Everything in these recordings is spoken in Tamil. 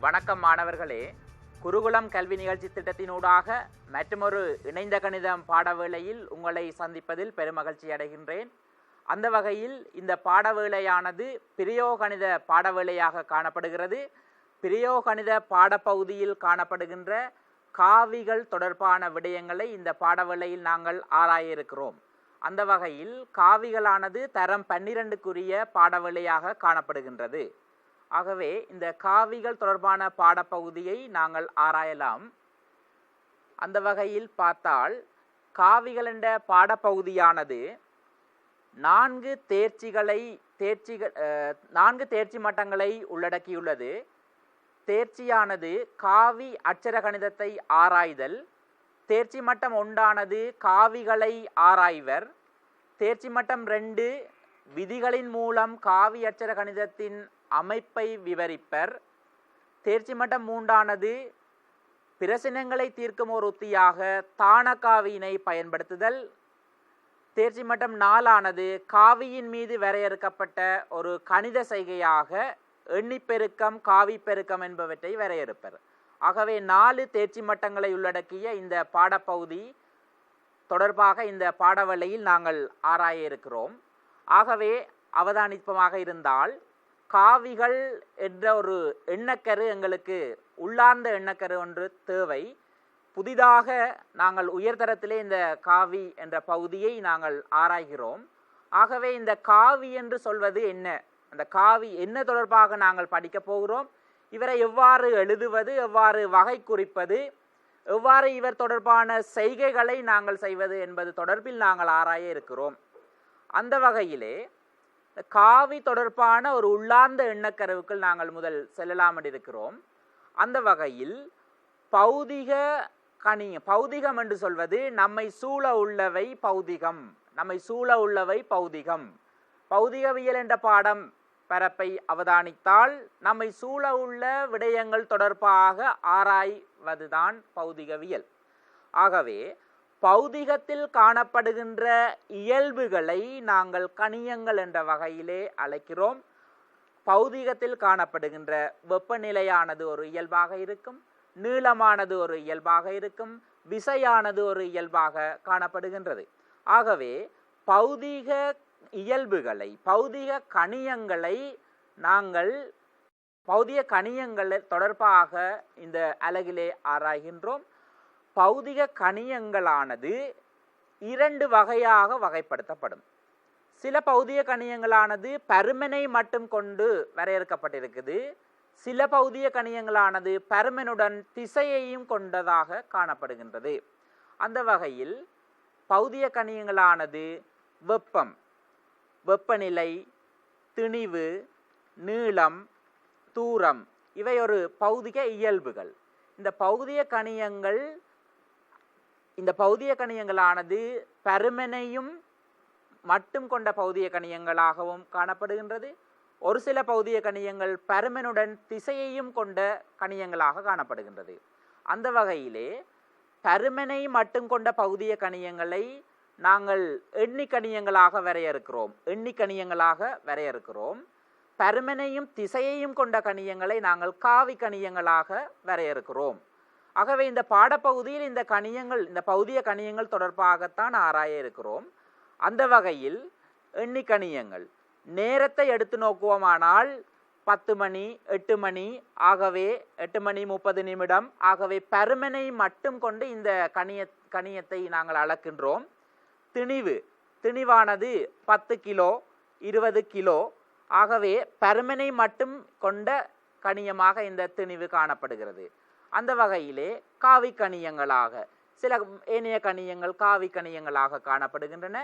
வணக்கம் மாணவர்களே. குருகுலம் கல்வி நிகழ்ச்சி திட்டத்தினூடாக மற்றுமொரு இணைந்த கணிதம் பாடவேளையில் உங்களை சந்திப்பதில் பெருமகிழ்ச்சி அடைகின்றேன். அந்த வகையில் இந்த பாடவேளையானது பிரயோகணித பாடவேளையாக காணப்படுகிறது. பிரயோகணித பாடப்பகுதியில் காணப்படுகின்ற காவிகள் தொடர்பான விடயங்களை இந்த பாடவேளையில் நாங்கள் ஆராய இருக்கிறோம். அந்த வகையில் காவிகளானது தரம் 12க்குரிய பாடவேளையாக காணப்படுகின்றது. ஆகவே இந்த காவிகள் தொடர்பான பாடப்பகுதியை நாங்கள் ஆராயலாம். அந்த வகையில் பார்த்தால் காவிகள் என்ற பாடப்பகுதியானது 4 தேர்ச்சி மட்டங்களை உள்ளடக்கியுள்ளது. தேர்ச்சியானது காவி அட்சர கணிதத்தை ஆராய்தல். தேர்ச்சி மட்டம் 1 காவிகளை ஆராய்வர். தேர்ச்சி மட்டம் 2 விதிகளின் மூலம் காவி அட்சர கணிதத்தின் அமைப்பை விவரிப்பர். தேர்ச்சி மட்டம் 3 பிரசினங்களை தீர்க்கும் ஒரு உத்தியாக தானகாவியினை பயன்படுத்துதல். தேர்ச்சி மட்டம் 4 காவியின் மீது வரையறுக்கப்பட்ட ஒரு கணித செய்கையாக எண்ணிப்பெருக்கம், காவி பெருக்கம் என்பவற்றை வரையறுப்பர். ஆகவே 4 தேர்ச்சி மட்டங்களை உள்ளடக்கிய இந்த பாடப்பகுதி தொடர்பாக இந்த பாடவேளையில் நாங்கள் ஆராய இருக்கிறோம். ஆகவே அவதானிப்பமாக இருந்தால் காவிகள் என்ற ஒரு எண்ணக்கரு எங்களுக்கு உள்ளார்ந்த எண்ணக்கரு ஒன்று தேவை. புதிதாக நாங்கள் உயர்தரத்திலே இந்த காவி என்ற பகுதியை நாங்கள் ஆராய்கிறோம். ஆகவே இந்த காவி என்று சொல்வது என்ன, அந்த காவி என்ன தொடர்பாக நாங்கள் படிக்க போகிறோம், இவரை எவ்வாறு எழுதுவது, எவ்வாறு வகை குறிப்பது, எவ்வாறு இவர் தொடர்பான செய்கைகளை நாங்கள் செய்வது என்பது தொடர்பில் நாங்கள் ஆராய இருக்கிறோம். அந்த வகையிலே காவி தொடர்பான ஒரு உள்ளார்ந்த எண்ணக்கருவுக்குள் நாங்கள் முதல் செல்லலாம் இருக்கிறோம். அந்த வகையில் பௌதிகம் என்று சொல்வது நம்மை சூழ உள்ளவை பௌதிகம், நம்மை சூழ உள்ளவை பௌதிகம். பௌதிகவியல் என்ற பாடம் பரப்பை அவதானித்தால் நம்மை சூழ உள்ள விடயங்கள் தொடர்பாக ஆராய்வதுதான் பௌதிகவியல். ஆகவே பௌதிகத்தில் காணப்படுகின்ற இயல்புகளை நாங்கள் கணியங்கள் என்ற வகையிலே அழைக்கிறோம். பௌதிகத்தில் காணப்படுகின்ற வெப்பநிலையானது ஒரு இயல்பாக இருக்கும், நீளமானது ஒரு இயல்பாக இருக்கும், விசையானது ஒரு இயல்பாக காணப்படுகின்றது. ஆகவே பௌதிக இயல்புகளை, பௌதிக கணியங்களை நாங்கள் பௌதிக கணியங்கள் தொடர்பாக இந்த அலகிலே ஆராய்கின்றோம். பௌதிக கணியங்களானது 2 வகையாக வகைப்படுத்தப்படும். சில பௌதிக கணியங்களானது பருமனை மட்டும் கொண்டு வரையறுக்கப்பட்டிருக்குது. சில பௌதிக கணியங்களானது பருமனுடன் திசையையும் கொண்டதாக காணப்படுகின்றது. அந்த வகையில் பௌதிக கணியங்களானது வெப்பம், வெப்பநிலை, திணிவு, நீளம், தூரம், இவை ஒரு பௌதிக இயல்புகள். இந்த பௌதிக கணியங்களானது பருமனையும் மட்டும் கொண்ட பௌதிக கணியங்களாகவும் காணப்படுகின்றது. ஒரு சில பௌதிக கணியங்கள் பருமனுடன் திசையையும் கொண்ட கணியங்களாக காணப்படுகின்றது. அந்த வகையிலே பருமனை மட்டும் கொண்ட பௌதிக கணியங்களை நாங்கள் எண்ணிக்கணியங்களாக வரையறுக்கிறோம். பருமனையும் திசையையும் கொண்ட கணியங்களை நாங்கள் காவி கணியங்களாக வரையறுக்கிறோம். ஆகவே இந்த பாடப்பகுதியில் இந்த பௌதிக கணியங்கள் தொடர்பாகத்தான் ஆராய இருக்கிறோம். அந்த வகையில் எண்ணிக்கணியங்கள் நேரத்தை எடுத்து நோக்குவோமானால் 10 மணி, 8 மணி, ஆகவே 8 மணி 30 நிமிடம். ஆகவே பருமனை மட்டும் கொண்டு இந்த கணியத்தை நாங்கள் அளக்கின்றோம். திணிவானது 10 கிலோ, 20 கிலோ. ஆகவே பருமனை மட்டும் கொண்ட கணியமாக இந்த திணிவு காணப்படுகிறது. அந்த வகையிலே காவி கணியங்களாக சில ஏனைய கணியங்கள் காவி கணியங்களாக காணப்படுகின்றன.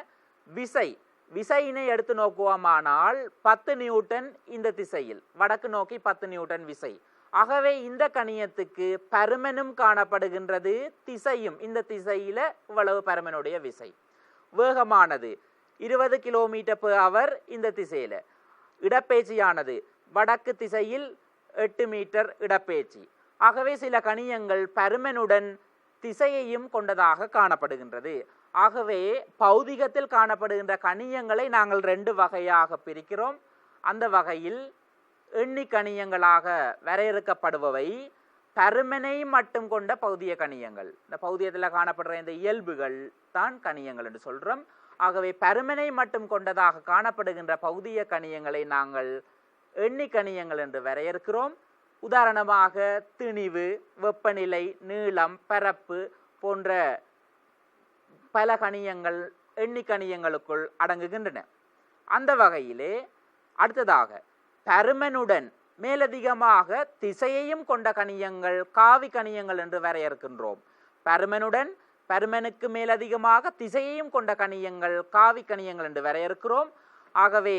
விசையினை எடுத்து நோக்குவோமானால் 10 நியூட்டன் இந்த திசையில், வடக்கு நோக்கி 10 நியூட்டன் விசை. ஆகவே இந்த கணியத்துக்கு பருமனும் காணப்படுகின்றது, திசையும், இந்த திசையில இவ்வளவு பருமனுடைய விசை. வேகமானது 20 km/h இந்த திசையில. இடப்பெயர்ச்சியானது வடக்கு திசையில் 8 மீட்டர் இடப்பெயர்ச்சி. ஆகவே சில கணியங்கள் பருமனுடன் திசையையும் கொண்டதாக காணப்படுகின்றது. ஆகவே பௌதிகத்தில் காணப்படுகின்ற கணியங்களை நாங்கள் 2 வகையாக பிரிக்கிறோம். அந்த வகையில் எண்ணிக்கணியங்களாக வரையறுக்கப்படுபவை பருமனை மட்டும் கொண்ட பௌதிய கணியங்கள். இந்த பௌதியத்தில் காணப்படுற இந்த இயல்புகள் தான் கணியங்கள் என்று சொல்கிறோம். ஆகவே பருமனை மட்டும் கொண்டதாக காணப்படுகின்ற பௌதிய கணியங்களை நாங்கள் எண்ணிக்கணியங்கள் என்று வரையறுக்கிறோம். உதாரணமாக திணிவு, வெப்பநிலை, நீளம், பரப்பு போன்ற பல கணியங்கள் எண்ணிக்கணியங்களுக்குள் அடங்குகின்றன. அந்த வகையிலே அடுத்ததாக பருமனுடன் மேலதிகமாக திசையையும் கொண்ட கணியங்கள் காவி கணியங்கள் என்று வரையறுக்கின்றோம். பருமனுக்கு மேலதிகமாக திசையையும் கொண்ட கணியங்கள் காவி கணியங்கள் என்று வரையறுக்கிறோம். ஆகவே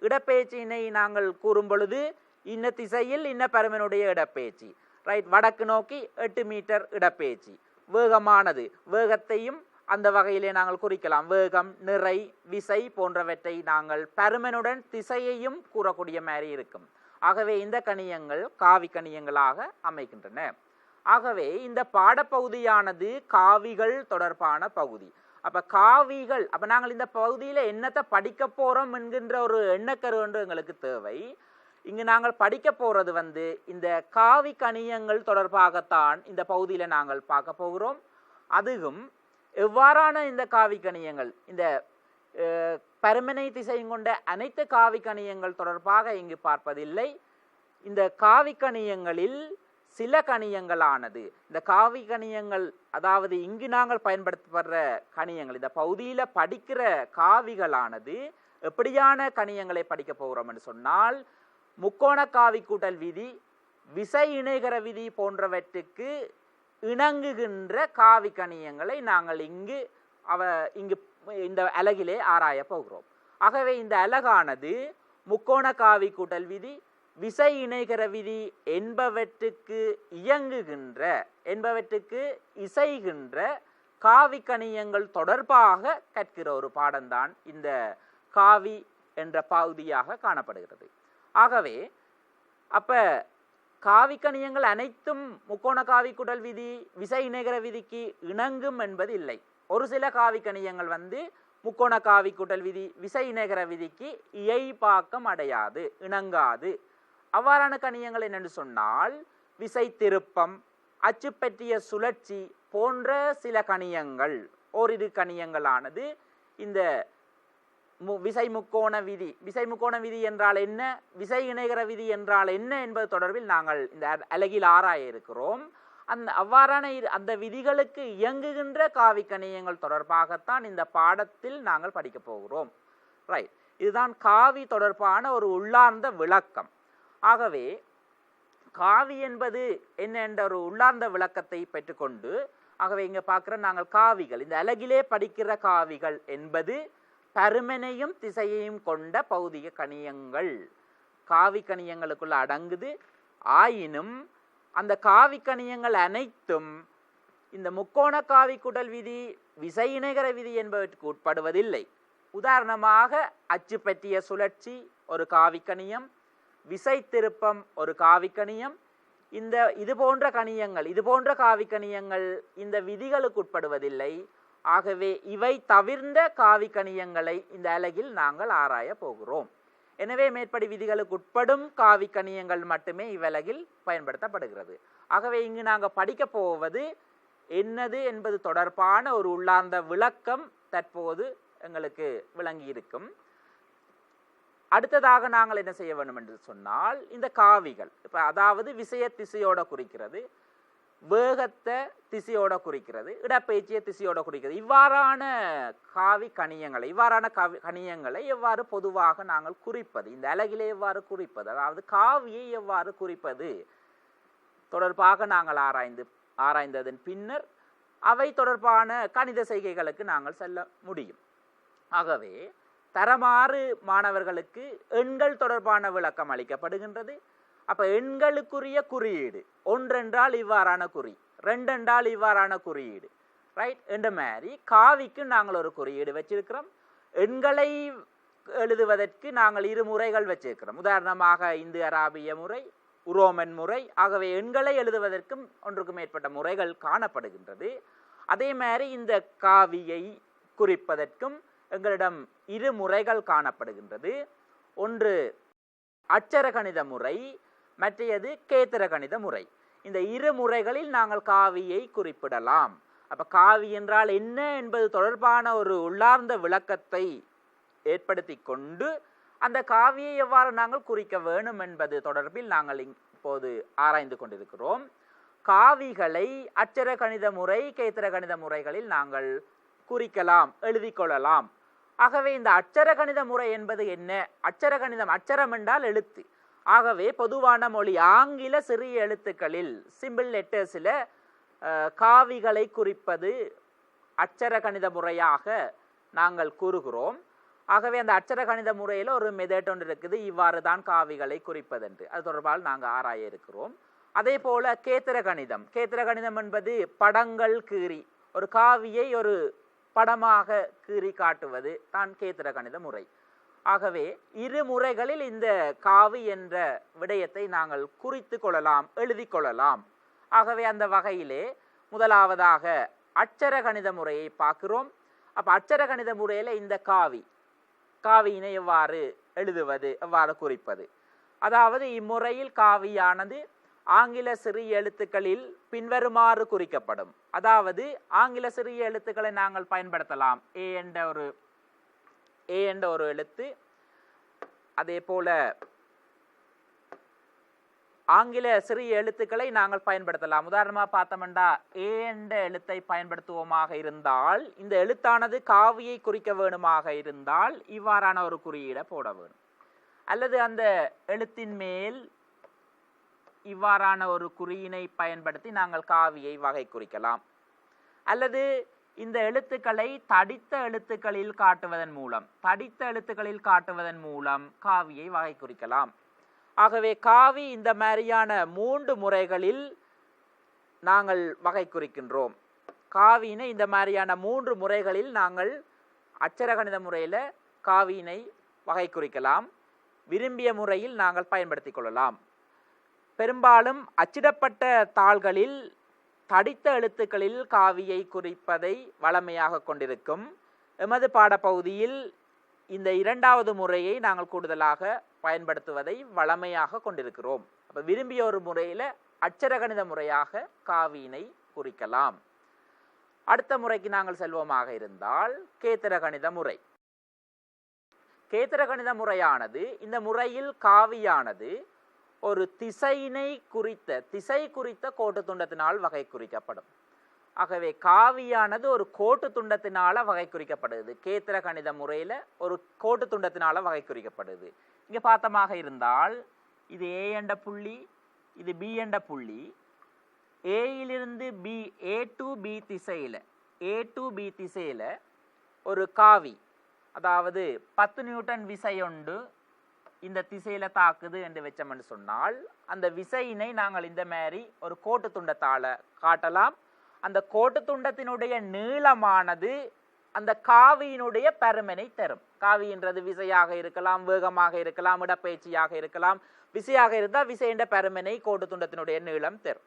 இடப்பெயர்ச்சியினை நாங்கள் கூறும் பொழுது இன்ன திசையில் இன்ன பருமனுடைய இடப்பெயர்ச்சி, ரைட், வடக்கு நோக்கி 8 மீட்டர் இடப்பெயர்ச்சி. வேகமானது, வேகத்தையும் அந்த வகையிலே நாங்கள் குறிக்கலாம். வேகம், நிறை, விசை போன்றவற்றை நாங்கள் பருமனுடன் திசையையும் கூறக்கூடிய மாதிரி இருக்கும். ஆகவே இந்த கணியங்கள் காவி கணியங்களாக அமைகின்றன. ஆகவே இந்த பாடப்பகுதியானது காவிகள் தொடர்பான பகுதி. அப்ப நாங்கள் இந்த பகுதியில என்னத்தை படிக்க போறோம் என்கின்ற ஒரு எண்ணக்கரு ஒன்று எங்களுக்கு தேவை. இங்கு நாங்கள் படிக்க போறது இந்த காவி கணியங்கள் தொடர்பாகத்தான் இந்த பகுதியில நாங்கள் பார்க்க போகிறோம். அதுவும் எவ்வாறான இந்த காவி கணியங்கள், இந்த பருமனை திசையும் கொண்ட அனைத்து காவி கணியங்கள் தொடர்பாக இங்கு பார்ப்பதில்லை. இந்த காவி கணியங்களில் சில கணியங்களானது, இந்த காவி கணியங்கள் அதாவது இங்கு நாங்கள் பயன்படுத்தப்படுற கணியங்கள், இந்த பகுதியில படிக்கிற காவிகளானது எப்படியான கணியங்களை படிக்க போகிறோம் என்று சொன்னால், முக்கோண காவி கூட்டல் விதி, விசை இணைகர விதி போன்றவற்றுக்கு இணங்குகின்ற காவி கணியங்களை நாங்கள் இங்கு இந்த அலகிலே ஆராய போகிறோம். ஆகவே இந்த அலகானது முக்கோண காவி கூட்டல் விதி, விசை இணைகர விதி என்பவற்றுக்கு இசைகின்ற காவி கணியங்கள் தொடர்பாக கற்கிற ஒரு பாடம்தான் இந்த காவி என்ற பகுதியாக காணப்படுகிறது. ஆகவே காவி கணியங்கள் அனைத்தும் முக்கோண காவி கூட்டல் விதி, விசை இணைகர விதிக்கு இணங்கும் என்பது இல்லை. ஒரு சில காவி கணியங்கள் முக்கோண காவி கூட்டல் விதி, விசை இணைகர விதிக்கு இயைபாக்கம் அடையாது, இணங்காது. அவ்வாறான கணியங்கள் என்னென்று சொன்னால், விசை திருப்பம், அச்சு பற்றிய சுழற்சி போன்ற சில கணியங்கள், ஓரிரு கணியங்களானது இந்த விசை முக்கோண விதி என்றால் என்ன, விசை இணைகர விதி என்றால் என்ன என்பது தொடர்பில் நாங்கள் இந்த அலகில் ஆராய இருக்கிறோம். அவ்வாறான அந்த விதிகளுக்கு இயங்குகின்ற காவி கணியங்கள் தொடர்பாகத்தான் இந்த பாடத்தில் நாங்கள் படிக்க போகிறோம். ரைட், இதுதான் காவி தொடர்பான ஒரு உள்ளார்ந்த விளக்கம். ஆகவே காவி என்பது என்ன என்ற ஒரு உள்ளார்ந்த விளக்கத்தை பெற்றுக்கொண்டு, ஆகவே இங்க பார்க்கிற நாங்கள் காவிகள், இந்த அலகிலே படிக்கிற காவிகள் என்பது பருமனையும் திசையையும் கொண்ட பௌதிக கணியங்கள் காவி கணியங்களுக்குள்ள அடங்குது. ஆயினும் அந்த காவி கணியங்கள் அனைத்தும் இந்த முக்கோண காவி கூட்டல் விதி, விசை இணைகர விதி என்பவற்றுக்கு உட்படுவதில்லை. உதாரணமாக அச்சு பற்றிய சுழற்சி ஒரு காவி கணியம், விசை திருப்பம் ஒரு காவி கணியம். இது போன்ற காவி கணியங்கள் இந்த விதிகளுக்கு உட்படுவதில்லை. ஆகவே இவை தவிர்ந்த காவி கணியங்களை இந்த அலகில் நாங்கள் ஆராய போகிறோம். எனவே மேற்படி விதிகளுக்கு உட்படும் காவி கணியங்கள் மட்டுமே இவ்வலகில் பயன்படுத்தப்படுகிறது. ஆகவே இங்கு நாங்கள் படிக்க போவது என்னது என்பது தொடர்பான ஒரு உள்ளார்ந்த விளக்கம் தற்போது எங்களுக்கு விளங்கி இருக்கும். அடுத்ததாக நாங்கள் என்ன செய்ய வேண்டும் என்று சொன்னால், இந்த காவிகள் அதாவது விசைய திசையோட குறிக்கிறது, வேகத்தை திசையோட குறிக்கிறது, இடப்பெயர்ச்சியை திசையோட குறிக்கிறது. இவ்வாறான கணியங்களை எவ்வாறு பொதுவாக நாங்கள் குறிப்பது, இந்த அலகிலே எவ்வாறு குறிப்பது, அதாவது காவியை எவ்வாறு குறிப்பது தொடர்பாக நாங்கள் ஆராய்ந்ததன் பின்னர் அவை தொடர்பான கணித செய்கைகளுக்கு நாங்கள் செல்ல முடியும். ஆகவே தரமாறு மாணவர்களுக்கு எண்கள் தொடர்பான விளக்கம் அளிக்கப்படுகின்றது. அப்ப எண்களுக்குரிய குறியீடு, ஒன்றென்றால் இவ்வாறான குறி, ரெண்டென்றால் இவ்வாறான குறியீடு, ரைட் என்ற மாதிரி காவிக்கு நாங்கள் ஒரு குறியீடு வச்சிருக்கிறோம். எண்களை எழுதுவதற்கு நாங்கள் 2 முறைகள் வச்சிருக்கிறோம். உதாரணமாக இந்து அராபிய முறை, உரோமன் முறை. ஆகவே எண்களை எழுதுவதற்கும் ஒன்றுக்கு மேற்பட்ட முறைகள் காணப்படுகின்றது. அதே மாதிரி இந்த காவியை குறிப்பதற்கும் எங்களிடம் 2 முறைகள் காணப்படுகின்றது. ஒன்று அட்சர கணித முறை, மற்றையது கேத்திர கணித முறை. இந்த இரு முறைகளில் நாங்கள் காவியை குறிப்பிடலாம். அப்ப காவி என்றால் என்ன என்பது தொடர்பான ஒரு உள்ளார்ந்த விளக்கத்தை ஏற்படுத்தி கொண்டு அந்த காவியை எவ்வாறு நாங்கள் குறிக்க வேணும் என்பது தொடர்பில் நாங்கள் இப்போது ஆராய்ந்து கொண்டிருக்கிறோம். காவிகளை அட்சர கணித முறை, கேத்திர கணித முறைகளில் நாங்கள் குறிக்கலாம், எழுதி கொள்ளலாம். ஆகவே இந்த அட்சர கணித முறை என்பது என்ன? அட்சர கணிதம், அட்சரம் என்றால் எழுத்து. ஆகவே பொதுவான மொழி ஆங்கில சிறிய எழுத்துக்களில் சிம்பிள் லெட்டர்ஸில் காவிகளை குறிப்பது அட்சர கணித முறையாக நாங்கள் கூறுகிறோம். ஆகவே அந்த அட்சர கணித முறையில் ஒரு மெதட் ஒன்று இருக்குது, இவ்வாறு தான் காவிகளை குறிப்பதென்று. அது தொடர்பால் நாங்கள் ஆராய இருக்கிறோம். அதே போல கேத்திர கணிதம், கேத்திர கணிதம் என்பது படங்கள் கீறி ஒரு காவியை ஒரு படமாக கீறி காட்டுவது தான் கேத்திர கணித முறை. ஆகவே இரு முறைகளில் இந்த காவி என்ற விடயத்தை நாங்கள் குறித்து கொள்ளலாம், எழுதி கொள்ளலாம். ஆகவே அந்த வகையிலே முதலாவதாக அட்சர கணித முறையை பார்க்கிறோம். அப்ப அட்சர கணித முறையில இந்த காவியினை எவ்வாறு எழுதுவது, எவ்வாறு குறிப்பது? அதாவது இம்முறையில் காவியானது ஆங்கில சிறிய எழுத்துக்களில் பின்வருமாறு குறிக்கப்படும். அதாவது ஆங்கில சிறிய எழுத்துக்களை நாங்கள் பயன்படுத்தலாம். ஏ என்ற ஒரு எழுத்து, அதே போல ஆங்கில சிறிய எழுத்துக்களை நாங்கள் பயன்படுத்தலாம். உதாரணமாக பார்த்தோம்னா ஏ என்ற எழுத்தை பயன்படுத்துவோமாக இருந்தால், இந்த எழுத்தானது காவியை குறிக்க வேணுமாக இருந்தால் இவ்வாறான ஒரு குறியீடை போட வேணும். அல்லது அந்த எழுத்தின் மேல் இவ்வாறான ஒரு குறியினை பயன்படுத்தி நாங்கள் காவியை வகை குறிக்கலாம். அல்லது இந்த எழுத்துக்களை தடித்த எழுத்துக்களில் காட்டுவதன் மூலம் காவியை வகை குறிக்கலாம். ஆகவே காவி இந்த மாதிரியான 3 முறைகளில் நாங்கள் வகை குறிக்கின்றோம். காவியினை இந்த மாதிரியான 3 முறைகளில் நாங்கள் அட்சர கணித முறையில் காவியினை வகை குறிக்கலாம். விரும்பிய முறையில் நாங்கள் பயன்படுத்தி கொள்ளலாம். பெரும்பாலும் அச்சிடப்பட்ட தாள்களில் தடித்த எழுத்துக்களில் காவியை குறிப்பதை வழமையாக கொண்டிருக்கும். எமது பாடப்பகுதியில் இந்த 2வது முறையை நாங்கள் கூடுதலாக பயன்படுத்துவதை வழமையாக கொண்டிருக்கிறோம். அப்ப விரும்பிய ஒரு முறையில் அட்சர கணித முறையாக காவியினை குறிக்கலாம். அடுத்த முறைக்கு நாங்கள் செல்வோமாக இருந்தால் கேத்திர கணித முறை. கேத்திர கணித முறையானது, இந்த முறையில் காவியானது ஒரு திசை குறித்த கோட்டு துண்டத்தினால் வகை குறிக்கப்படும். ஆகவே காவியானது ஒரு கோட்டு துண்டத்தினால வகை குறிக்கப்படுது. கேத்திர கணித முறையில் ஒரு கோட்டு துண்டத்தினால வகை குறிக்கப்படுது. இங்கே பார்த்தமாக இருந்தால் இது ஏ என்ற புள்ளி, இது பி என்ற புள்ளி. ஏயிலிருந்து ஏ டு பி திசையில் ஒரு காவி, அதாவது 10 நியூட்டன் விசை உண்டு இந்த திசையில தாக்குது என்று வச்சோம்னு சொன்னால், அந்த விசையினை நாங்கள் இந்த மாதிரி ஒரு கோட்டு துண்டத்தால காட்டலாம். அந்த கோட்டு துண்டத்தினுடைய நீளமானது அந்த காவியினுடைய பருமனை தரும். காவின்றது விசையாக இருக்கலாம், வேகமாக இருக்கலாம், இடப்பெயர்ச்சியாக இருக்கலாம். விசையாக இருந்தால் விசையின் பருமனை கோட்டு துண்டத்தினுடைய நீளம் தரும்.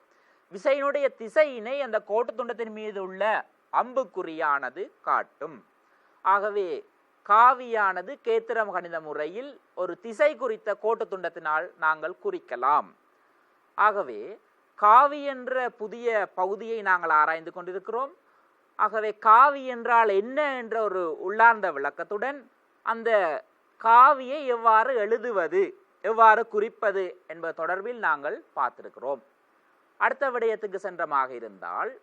விசையினுடைய திசையினை அந்த கோட்டு துண்டத்தின் மீது உள்ள அம்புக்குறியானது காட்டும். ஆகவே காவியானது கேத்திர கணித முறையில் ஒரு திசை குறித்த கோட்டு துண்டத்தினால் நாங்கள் குறிக்கலாம். ஆகவே காவி என்ற புதிய பகுதியை நாங்கள் ஆராய்ந்து கொண்டிருக்கிறோம். ஆகவே காவி என்றால் என்ன என்ற ஒரு உள்ளார்ந்த விளக்கத்துடன் அந்த காவியை எவ்வாறு எழுதுவது, எவ்வாறு குறிப்பது என்பது தொடர்பில் நாங்கள் பார்த்திருக்கிறோம். அடுத்த விடயத்துக்கு சென்றமாக இருந்தால்,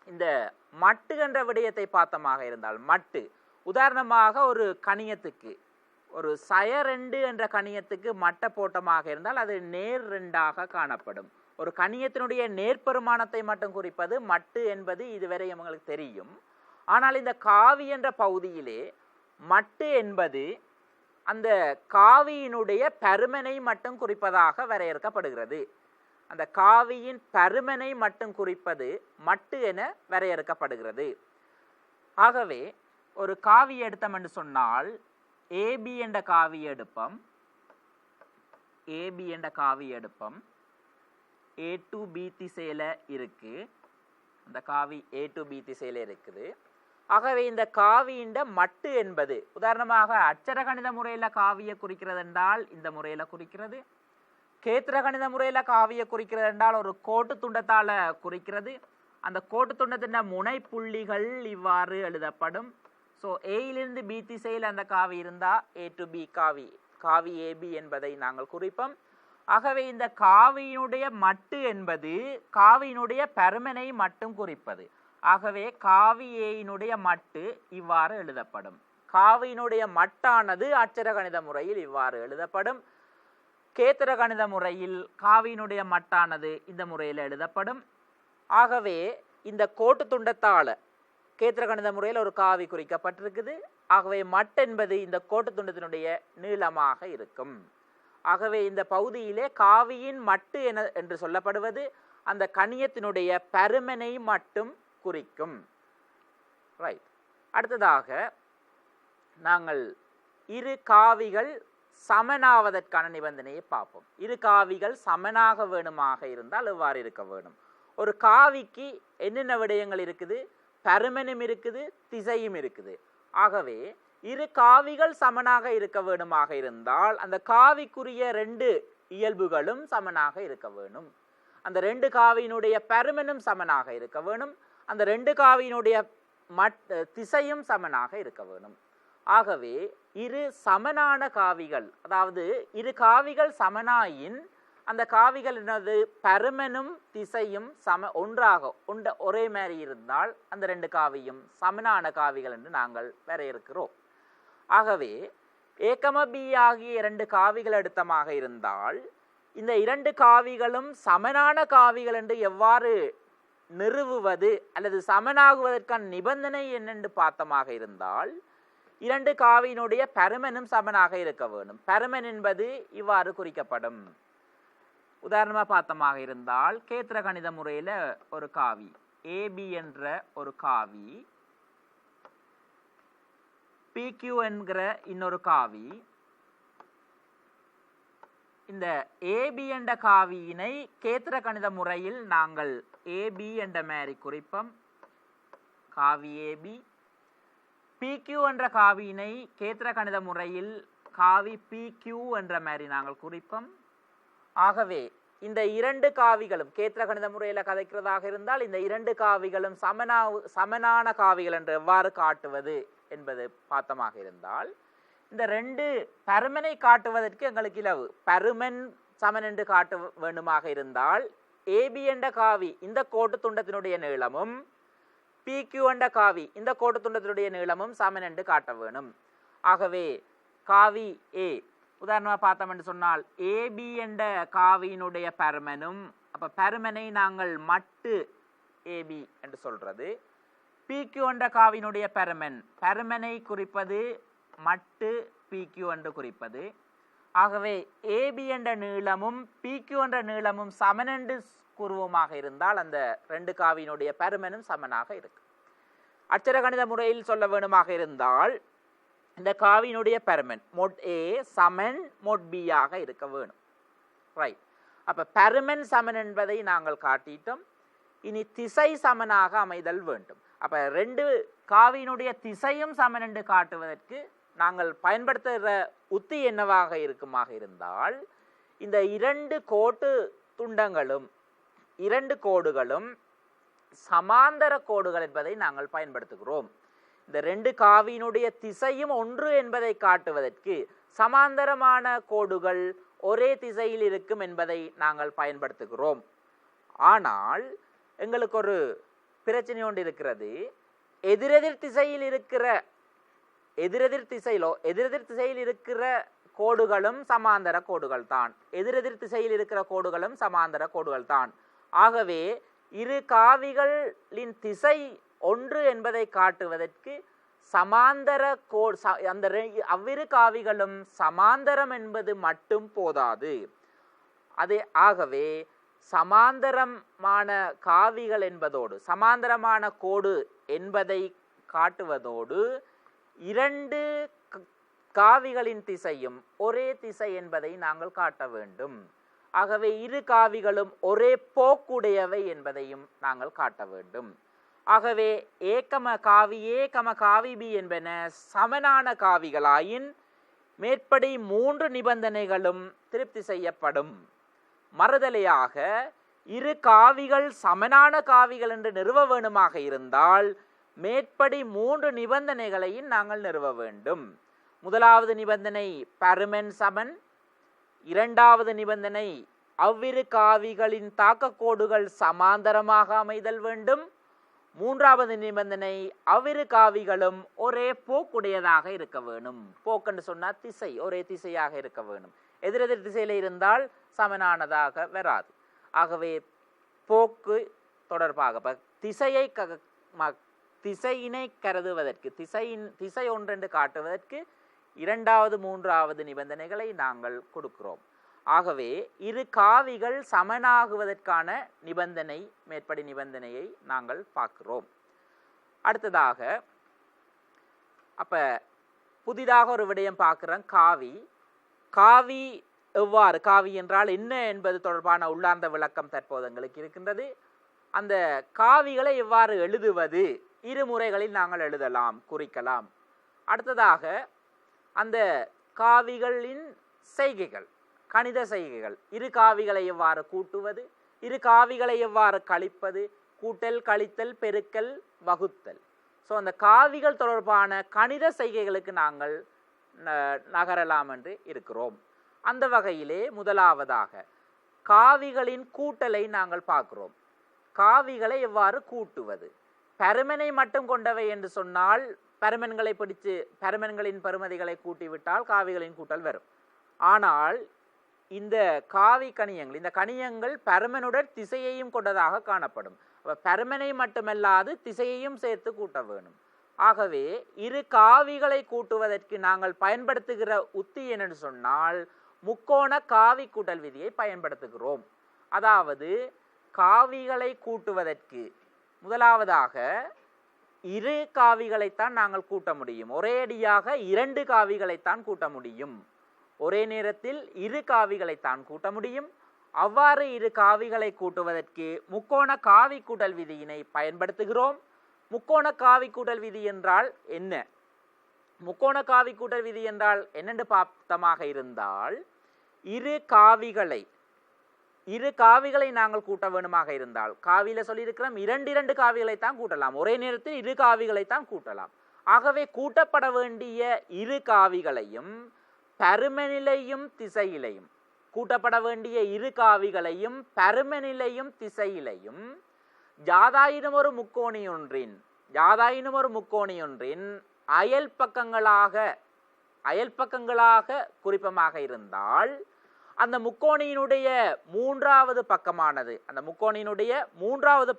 இந்த மட்டு என்ற விடயத்தை பார்த்தமாக இருந்தால், மட்டு உதாரணமாக ஒரு கணியத்துக்கு, ஒரு சய 2 என்ற கணியத்துக்கு மட்டை போட்டமாக இருந்தால் அது நேர் 2ஆக காணப்படும். ஒரு கணியத்தினுடைய நேர்பெருமானத்தை மட்டும் குறிப்பது மட்டு என்பது இதுவரை உங்களுக்கு தெரியும். ஆனால் இந்த காவி என்ற பகுதியிலே மட்டு என்பது அந்த காவியினுடைய பருமனை மட்டும் குறிப்பதாக வரையறுக்கப்படுகிறது. அந்த காவியின் பருமனை மட்டும் குறிப்பது மட்டு என வரையறுக்கப்படுகிறது. ஆகவே ஒரு காவி எடுத்தம் என்று சொன்னால், ஏபி என்ற காவி எடுப்பம் ஏ டு பி திசையில இருக்கு. அந்த காவி ஏ டு பி திசையில இருக்குது. ஆகவே இந்த காவியின் மட்டு என்பது உதாரணமாக அட்சரகணித முறையில் காவியை குறிக்கிறது என்றால் இந்த முறையில் குறிக்கிறது. கேத்திர கணித முறையில் காவியை குறிக்கிறது என்றால் ஒரு கோட்டு துண்டத்தால் குறிக்கிறது. அந்த கோட்டு துண்டத்தின் முனை புள்ளிகள் இவ்வாறு எழுதப்படும். ஸோ ஏயிலிருந்து பி திசையில் அந்த காவி இருந்தால் ஏ டு பி காவி ஏபி என்பதை நாங்கள் குறிப்போம். ஆகவே இந்த காவியினுடைய மட்டு என்பது காவியினுடைய பருமனை மட்டும் குறிப்பது. ஆகவே காவி ஏயினுடைய மட்டு இவ்வாறு எழுதப்படும். காவியினுடைய மட்டானது அட்சர கணித முறையில் இவ்வாறு எழுதப்படும். கேத்திர கணித முறையில் காவியினுடைய மட்டானது இந்த முறையில் எழுதப்படும். ஆகவே இந்த கோட்டு துண்டத்தால் கேத்திர கணித முறையில் ஒரு காவி குறிக்கப்பட்டிருக்குது. ஆகவே மட் என்பது இந்த கோட்டு துண்டத்தினுடைய நீளமாக இருக்கும். ஆகவே இந்த பகுதியிலே காவியின் மட்டு என்று சொல்லப்படுவது அந்த கணியத்தினுடைய பருமனை மட்டும் குறிக்கும். ரைட். அடுத்ததாக நாங்கள் இரு காவிகள் சமனாவதற்கான நிபந்தனையை பார்ப்போம். இரு காவிகள் சமனாக வேணுமாக இருந்தால் எவ்வாறு இருக்க வேணும்? ஒரு காவிக்கு என்னென்ன விடயங்கள் இருக்குது? பருமனும் இருக்குது, திசையும் இருக்குது. ஆகவே இரு காவிகள் சமனாக இருக்க வேணுமாக இருந்தால் அந்த காவிக்குரிய ரெண்டு இயல்புகளும் சமனாக இருக்க வேணும். அந்த ரெண்டு காவியினுடைய பருமனும் சமனாக இருக்க வேணும். அந்த ரெண்டு காவியினுடைய திசையும் சமனாக இருக்க வேணும். ஆகவே இரு சமனான காவிகள், அதாவது இரு காவிகள் சமனாயின் அந்த காவிகள் என்னது பருமனும் திசையும் ஒரே மாதிரி இருந்தால் அந்த ரெண்டு காவியும் சமனான காவிகள் என்று நாங்கள் வரையறுக்கிறோம். ஆகவே ஏகம பி ஆகிய இரண்டு காவிகள் எடுத்தமாக இருந்தால் இந்த இரண்டு காவிகளும் சமனான காவிகள் என்று எவ்வாறு நிறுவுவது அல்லது சமனாகுவதற்கான நிபந்தனை என்னென்று பார்த்தமாக இருந்தால் இரண்டு காவியினுடைய பருமனும் சமனாக இருக்க வேண்டும். பருமன் என்பது இவ்வாறு குறிக்கப்படும். உதாரணமாக பார்த்தமாக இருந்தால் கேத்திர கணித முறையில் ஒரு காவி ஏபி என்ற ஒரு காவி, பிக்யூ என்கிற இன்னொரு காவி. இந்த ஏபி என்ற காவியினை கேத்திர கணித முறையில் நாங்கள் ஏபி என்ற மாதிரி குறிப்போம், காவி ஏபி. பிக்யூ என்ற காவியினை கேத்திர கணித முறையில் காவி பிக்யூ என்ற மாதிரி நாங்கள் குறிப்போம். ஆகவே இந்த இரண்டு காவிகளும் கேத்திர கணித முறையில் கதைக்கிறதாக இருந்தால் இந்த இரண்டு காவிகளும் சமனான காவிகள் என்று எவ்வாறு காட்டுவது என்பது பார்த்தமாக இருந்தால் இந்த ரெண்டு பருமனை காட்டுவதற்கு எங்களுக்கு இலவு. பருமன் சமன் என்று காட்ட வேண்டுமாக இருந்தால் ஏபி என்ற காவி இந்த கோட்டு துண்டத்தினுடைய நீளமும் பிக்யூ என்ற காவி இந்த கோட்டு துண்டத்தினுடைய நீளமும் சமன் என்று காட்ட வேணும். ஆகவே காவி ஏ உதாரணமாக பார்த்தோம் என்று சொன்னால் ஏபி என்ற காவியினுடைய பருமனும், அப்போ பருமனை நாங்கள் மட்டு ஏபி என்று சொல்றது. பிக்யூ என்ற காவியினுடைய பருமனை குறிப்பது மட்டு பிக்யூ என்று குறிப்பது. ஆகவே ஏபி என்ற நீளமும் பிக்யூ என்ற நீளமும் சமனென்று கூறுவோமாக இருந்தால் அந்த ரெண்டு காவியினுடைய பருமனும் சமனாக இருக்கு. அட்சர கணித முறையில் சொல்ல வேணுமாக இருந்தால் இந்த காவியினுடைய பருமன் மோட் ஏ சமன் மோட் பி ஆக இருக்க வேணும். ரைட். அப்ப பருமன் சமன் என்பதை நாங்கள் காட்டிட்டோம். இனி திசை சமனாக அமைதல் வேண்டும். அப்ப ரெண்டு காவியினுடைய திசையும் சமன் என்று காட்டுவதற்கு நாங்கள் பயன்படுத்துகிற உத்தி என்னவாக இருக்குமாக இருந்தால் இந்த இரண்டு கோட்டு துண்டங்களும் இரண்டு கோடுகளும் சமாந்தர கோடுகள் என்பதை நாங்கள் பயன்படுத்துகிறோம். இந்த ரெண்டு காவியினுடைய திசையும் ஒன்று என்பதை காட்டுவதற்கு சமாந்தரமான கோடுகள் ஒரே திசையில் இருக்கும் என்பதை நாங்கள் பயன்படுத்துகிறோம். ஆனால் எங்களுக்கு ஒரு பிரச்சனை ஒன்று இருக்கிறது. எதிரெதிர் திசையில் இருக்கிற கோடுகளும் சமாந்தர கோடுகள் தான். எதிரெதிர் திசையில் இருக்கிற கோடுகளும் சமாந்தர கோடுகள் தான். ஆகவே இரு காவிகளின் திசை ஒன்று என்பதை காட்டுவதற்கு சமாந்தர அவ்விரு காவிகளும் சமாந்தரம் என்பது மட்டும் போதாது. ஆகவே சமாந்தரமான காவிகள் என்பதோடு சமாந்தரமான கோடு என்பதை காட்டுவதோடு இரண்டு காவிகளின் திசையும் ஒரே திசை என்பதை நாங்கள் காட்ட வேண்டும். ஆகவே இரு காவிகளும் ஒரே போக்குடையவை என்பதையும் நாங்கள் காட்ட வேண்டும். ஆகவே ஏகம காவி ஏ கம காவி பி என்பன சமனான காவிகளாயின் மேற்படி 3 நிபந்தனைகளும் திருப்தி செய்யப்படும். மறுதலையாக இரு காவிகள் சமனான காவிகள் என்று நிறுவ வேண்டுமாக இருந்தால் மேற்படி 3 நிபந்தனைகளையும் நாங்கள் நிறுவ வேண்டும். முதலாவது நிபந்தனை பருமன் சமன், இரண்டாவது நிபந்தனை அவ்விரு காவிகளின் தாக்கக்கோடுகள் சமாந்தரமாக அமைதல் வேண்டும், மூன்றாவது நிபந்தனை அவ்விரு காவிகளும் ஒரே போக்குடையதாக இருக்க வேணும். போக்குன்னு சொன்னால் திசை, ஒரே திசையாக இருக்க வேணும். எதிரெதிர் திசையில் இருந்தால் சமனானதாக வராது. ஆகவே போக்கு தொடர்பாக திசையினை கருதுவதற்கு திசை ஒன்றென்று காட்டுவதற்கு இரண்டாவது மூன்றாவது நிபந்தனைகளை நாங்கள் கொடுக்கிறோம். ஆகவே இரு காவிகள் சமனாகுவதற்கான நிபந்தனை மேற்படி நிபந்தனையை நாங்கள் பார்க்கிறோம். அடுத்ததாக அப்ப புதிதாக ஒரு விடயம் பார்க்கிறோம். காவி எவ்வாறு, காவி என்றால் என்ன என்பது தொடர்பான உள்ளார்ந்த விளக்கம் தற்போது எங்களுக்கு இருக்கின்றது. அந்த காவிகளை எவ்வாறு எழுதுவது, இரு முறைகளில் நாங்கள் எழுதலாம், குறிக்கலாம். அடுத்ததாக அந்த காவிகளின் செய்கைகள், கணித செய்கைகள், இரு காவிகளை எவ்வாறு கூட்டுவது, இரு காவிகளை எவ்வாறு கழிப்பது, கூட்டல், கழித்தல், பெருக்கல், வகுத்தல். ஸோ அந்த காவிகள் தொடர்பான கணித செய்கைகளுக்கு நாங்கள் நகரலாம் என்று இருக்கிறோம். அந்த வகையிலே முதலாவதாக காவிகளின் கூட்டலை நாங்கள் பார்க்கிறோம். காவிகளை எவ்வாறு கூட்டுவது, பருமனை மட்டும் கொண்டவை என்று சொன்னால் பருமன்களை பிடித்து பருமன்களின் பெறுமதிகளை கூட்டிவிட்டால் காவிகளின் கூட்டல் வரும். ஆனால் இந்த காவி கணியங்கள், இந்த கணியங்கள் பருமனுடன் திசையையும் கொண்டதாக காணப்படும். பருமனை மட்டுமல்லாது திசையையும் சேர்த்து கூட்ட வேணும். ஆகவே இரு காவிகளை கூட்டுவதற்கு நாங்கள் பயன்படுத்துகிற உத்தி என்னென்னு சொன்னால் முக்கோண காவி கூட்டல் விதியை பயன்படுத்துகிறோம். அதாவது காவிகளை கூட்டுவதற்கு முதலாவதாக இரு காவிகளைத்தான் நாங்கள் கூட்ட முடியும். ஒரேடியாக 2 காவிகளைத்தான் கூட்ட முடியும். ஒரே நேரத்தில் இரு காவிகளைத்தான் கூட்ட முடியும். அவ்வாறு இரு காவிகளை கூட்டுவதற்கு முக்கோண காவி கூட்டல் விதியினை பயன்படுத்துகிறோம். முக்கோண காவி கூட்டல் விதி என்றால் என்ன? முக்கோண காவி கூட்டல் விதி என்றால் என்னென்று பார்த்தமாக இருந்தால் இரு காவிகளை நாங்கள் கூட்ட வேண்டுமாக இருந்தால், காவியில சொல்லியிருக்கிறோம் 2 காவிகளைத்தான் கூட்டலாம், ஒரே நேரத்தில் இரு காவிகளைத்தான் கூட்டலாம். ஆகவே கூட்டப்பட வேண்டிய இரு காவிகளையும் பருமனிலையும் திசையிலையும், கூட்டப்பட வேண்டிய இரு காவிகளையும் பருமனிலையும் திசையிலையும் யாதாயினும் ஒரு முக்கோணி ஒன்றின் அயல் பக்கங்களாக குறிப்பமாக இருந்தால் அந்த முக்கோணியினுடைய மூன்றாவது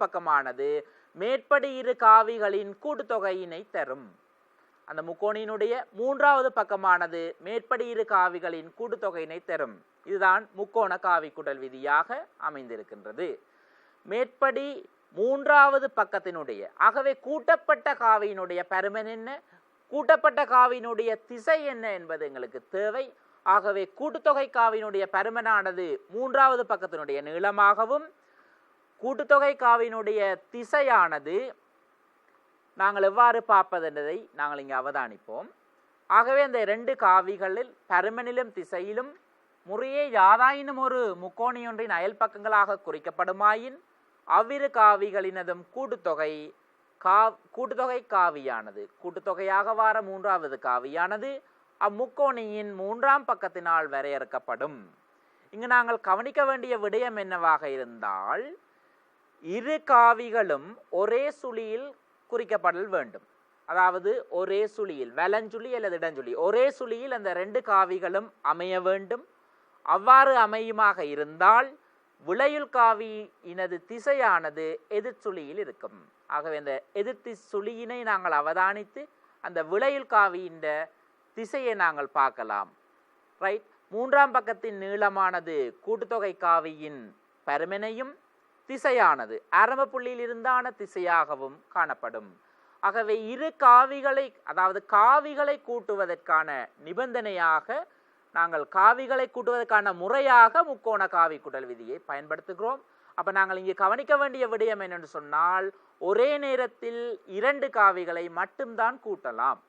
பக்கமானது மேற்படி இரு காவிகளின் கூட்டுத்தொகையினை தரும். அந்த முக்கோணியினுடைய மூன்றாவது பக்கமானது மேற்படி இரு காவிகளின் கூட்டுத்தொகையினை தரும். இதுதான் முக்கோண காவி கூட்டல் விதியாக அமைந்திருக்கின்றது. மேற்படி மூன்றாவது பக்கத்தினுடைய, ஆகவே கூட்டப்பட்ட காவியினுடைய பருமன் என்ன, கூட்டப்பட்ட காவியினுடைய திசை என்ன என்பது எங்களுக்கு தேவை. ஆகவே கூட்டுத்தொகை காவியினுடைய பருமனானது மூன்றாவது பக்கத்தினுடைய நீளமாகவும் கூட்டுத்தொகை காவியினுடைய திசையானது நாங்கள் எவ்வாறு பார்ப்பது என்பதை நாங்கள் இங்கே அவதானிப்போம். ஆகவே அந்த 2 காவிகளில் பருமனிலும் திசையிலும் முறையே யாதாயினும் ஒரு முக்கோணியொன்றின் அயல் பக்கங்களாக குறிக்கப்படுமாயின் அவ்விரு காவிகளினதும் கூட்டுத்தொகை காவியானது, கூட்டுத்தொகையாக வார மூன்றாவது காவியானது அம்முக்கோணியின் மூன்றாம் பக்கத்தினால் வரையறுக்கப்படும். இங்கு நாங்கள் கவனிக்க வேண்டிய விடயம் என்னவாக இருந்தால் இரு காவிகளும் ஒரே சுழியில் குறிக்கப்படல் வேண்டும். அதாவது ஒரே சுழியில், வலஞ்சுழி அல்லது இடஞ்சுழி, ஒரே சுழியில் அந்த 2 காவிகளும் அமைய வேண்டும். அவ்வாறு அமையுமாக இருந்தால் விளையுள் காவியினது திசையானது எதிர்ச்சுழியில் இருக்கும். ஆகவே அந்த எதிர்த்தி சுழியினை நாங்கள் அவதானித்து அந்த விளையுள் காவியின் திசையை நாங்கள் பார்க்கலாம். ரைட். மூன்றாம் பக்கத்தின் நீளமானது கூட்டுத்தொகை காவியின் பருமனையும் திசையானது ஆரம்ப புள்ளியில் இருந்தான திசையாகவும் காணப்படும். ஆகவே இரு காவிகளை, அதாவது காவிகளை கூட்டுவதற்கான நிபந்தனையாக நாங்கள் காவிகளை கூட்டுவதற்கான முறையாக முக்கோண காவி கூட்டல் விதியை பயன்படுத்துகிறோம். அப்ப நாங்கள் இங்கே கவனிக்க வேண்டிய விடயம் என்னென்று சொன்னால் ஒரே நேரத்தில் 2 காவிகளை மட்டும்தான் கூட்டலாம்.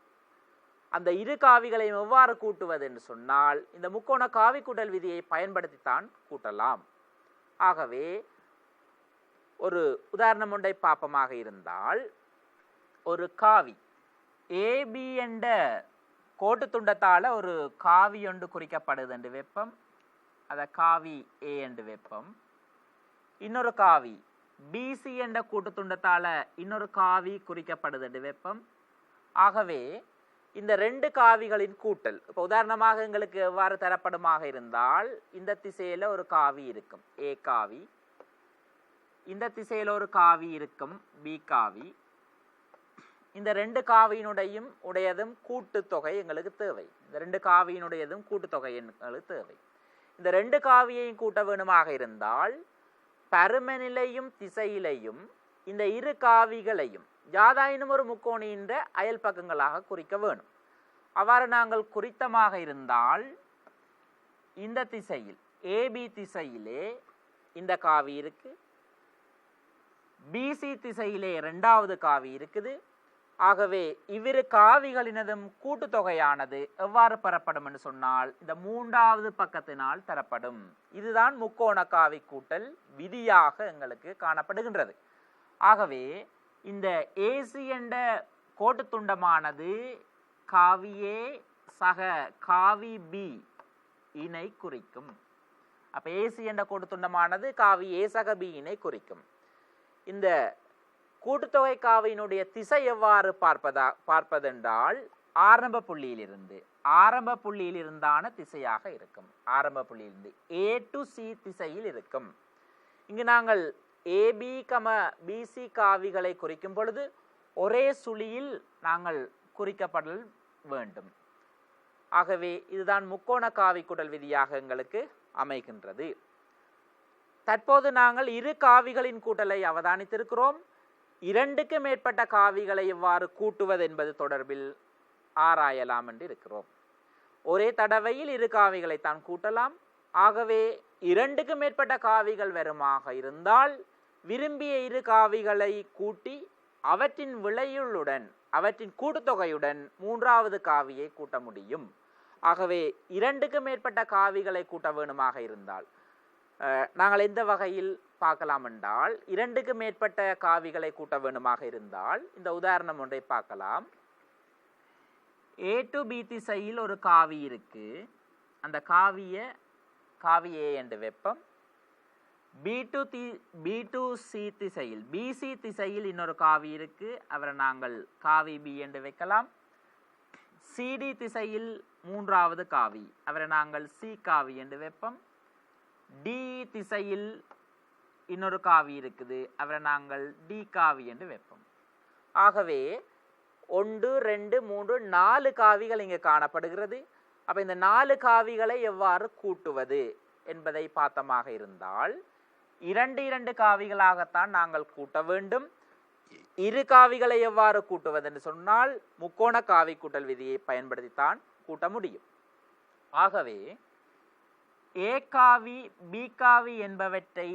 அந்த இரு காவிகளை எவ்வாறு கூட்டுவது என்று சொன்னால் இந்த முக்கோண காவி கூட்டல் விதியை பயன்படுத்தித்தான் கூட்டலாம். ஆகவே ஒரு உதாரணம் ஒன்றை பாப்பமாக இருந்தால், ஒரு காவி ஏபி என்ற கோட்டு துண்டத்தால் ஒரு காவி ஒன்று குறிக்கப்படுது என்று வெப்பம், அத காவி ஏ என்று வெப்பம். இன்னொரு காவி பிசி என்ற கூட்டு துண்டத்தால் இன்னொரு காவி குறிக்கப்படுது என்று வெப்பம். ஆகவே இந்த 2 காவிகளின் கூட்டல், இப்போ உதாரணமாக எங்களுக்கு எவ்வாறு தரப்படுமாக இருந்தால், இந்த திசையில் ஒரு காவி இருக்கும் ஏ காவி, இந்த திசையில் ஒரு காவி இருக்கும் பி காவி. இந்த 2 காவியினுடையும் உடையதும் கூட்டுத்தொகை எங்களுக்கு தேவை. இந்த 2 காவியினுடையதும் கூட்டுத்தொகை எங்களுக்கு தேவை. இந்த 2 காவியையும் கூட்ட வேணுமாக இருந்தால் பருமநிலையும் திசையிலையும் இந்த இரு காவிகளையும் யாதாயினும் ஒரு முக்கோணியின் அயல் பக்கங்களாக குறிக்க வேணும். அவ்வாறு நாங்கள் குறித்தமாக இருந்தால் இந்த திசையில் ஏபி திசையிலே இந்த காவி இருக்கு, பிசி திசையிலே 2வது காவி இருக்குது. ஆகவே இவ்விரு காவிகளினதும் கூட்டுத்தொகையானது எவ்வாறு பெறப்படும் என்று சொன்னால் இந்த 3வது பக்கத்தினால் தரப்படும். இதுதான் முக்கோண காவி கூட்டல் விதியாக எங்களுக்கு காணப்படுகின்றது. ஆகவே இந்த ஏசி என்ற கோட்டு துண்டமானது காவி ஏ சக காவி பி இணை குறிக்கும். அப்ப ஏசி என்ற கோட்டு துண்டமானது காவி ஏ சக பி இணை குறிக்கும். இந்த கூட்டுத்தொகை காவியினுடைய திசை எவ்வாறு பார்ப்பதென்றால் ஆரம்ப புள்ளியில் இருந்தான திசையாக இருக்கும். ஆரம்ப புள்ளியிலிருந்து ஏ டு சி திசையில் இருக்கும். இங்கு நாங்கள் ஏபி பிசி காவிகளை குறிக்கும் பொழுது ஒரே சுழியில் நாங்கள் குறிக்கப்படல் வேண்டும். ஆகவே இதுதான் முக்கோண காவி கூட்டல் விதியாக எங்களுக்கு அமைகின்றது. தற்போது நாங்கள் இரு காவிகளின் கூட்டலை அவதானித்திருக்கிறோம். 2க்கு மேற்பட்ட காவிகளை எவ்வாறு கூட்டுவது என்பது தொடர்பில் ஆராயலாம் என்று இருக்கிறோம். ஒரே தடவையில் இரு காவிகளை தான் கூட்டலாம். ஆகவே 2க்கு மேற்பட்ட காவிகள் வருமாக இருந்தால் விரும்பிய இரு காவிகளை கூட்டி அவற்றின் விளையுளுடன் அவற்றின் கூட்டுத்தொகையுடன் 3வது காவியை கூட்ட முடியும். ஆகவே 2க்கு மேற்பட்ட காவிகளை கூட்ட வேணுமாக இருந்தால் நாங்கள் எந்த வகையில் பார்க்கலாம் என்றால் 2க்கு மேற்பட்ட காவிகளை கூட்ட வேணுமாக இருந்தால் இந்த உதாரணம் ஒன்றை பார்க்கலாம். ஏ டு பி திசையில் ஒரு காவி இருக்கு. அந்த காவி ஏ என்று வெப்பம். பி டு சி திசையில் பிசி திசையில் இன்னொரு காவி இருக்கு. அவரை நாங்கள் காவி பி என்று வைக்கலாம். சிடி திசையில் 3வது காவி, அவரை நாங்கள் சி காவி என்று வைப்போம். டி திசையில் இன்னொரு காவி இருக்குது, அவரை நாங்கள் டி காவி என்று வைப்போம். ஆகவே 1 2 3 4 காவிகள் இங்கு காணப்படுகிறது. அப்ப இந்த 4 காவிகளை எவ்வாறு கூட்டுவது என்பதை பார்த்தமாக இருந்தால் 2 காவிகளாகத்தான் நாங்கள் கூட்ட வேண்டும். இரு காவிகளை எவ்வாறு கூட்டுவது என்று சொன்னால் முக்கோண காவி கூட்டல் விதியை பயன்படுத்தித்தான் கூட்ட முடியும். ஆகவே ஏ காவி பி காவி என்பவற்றை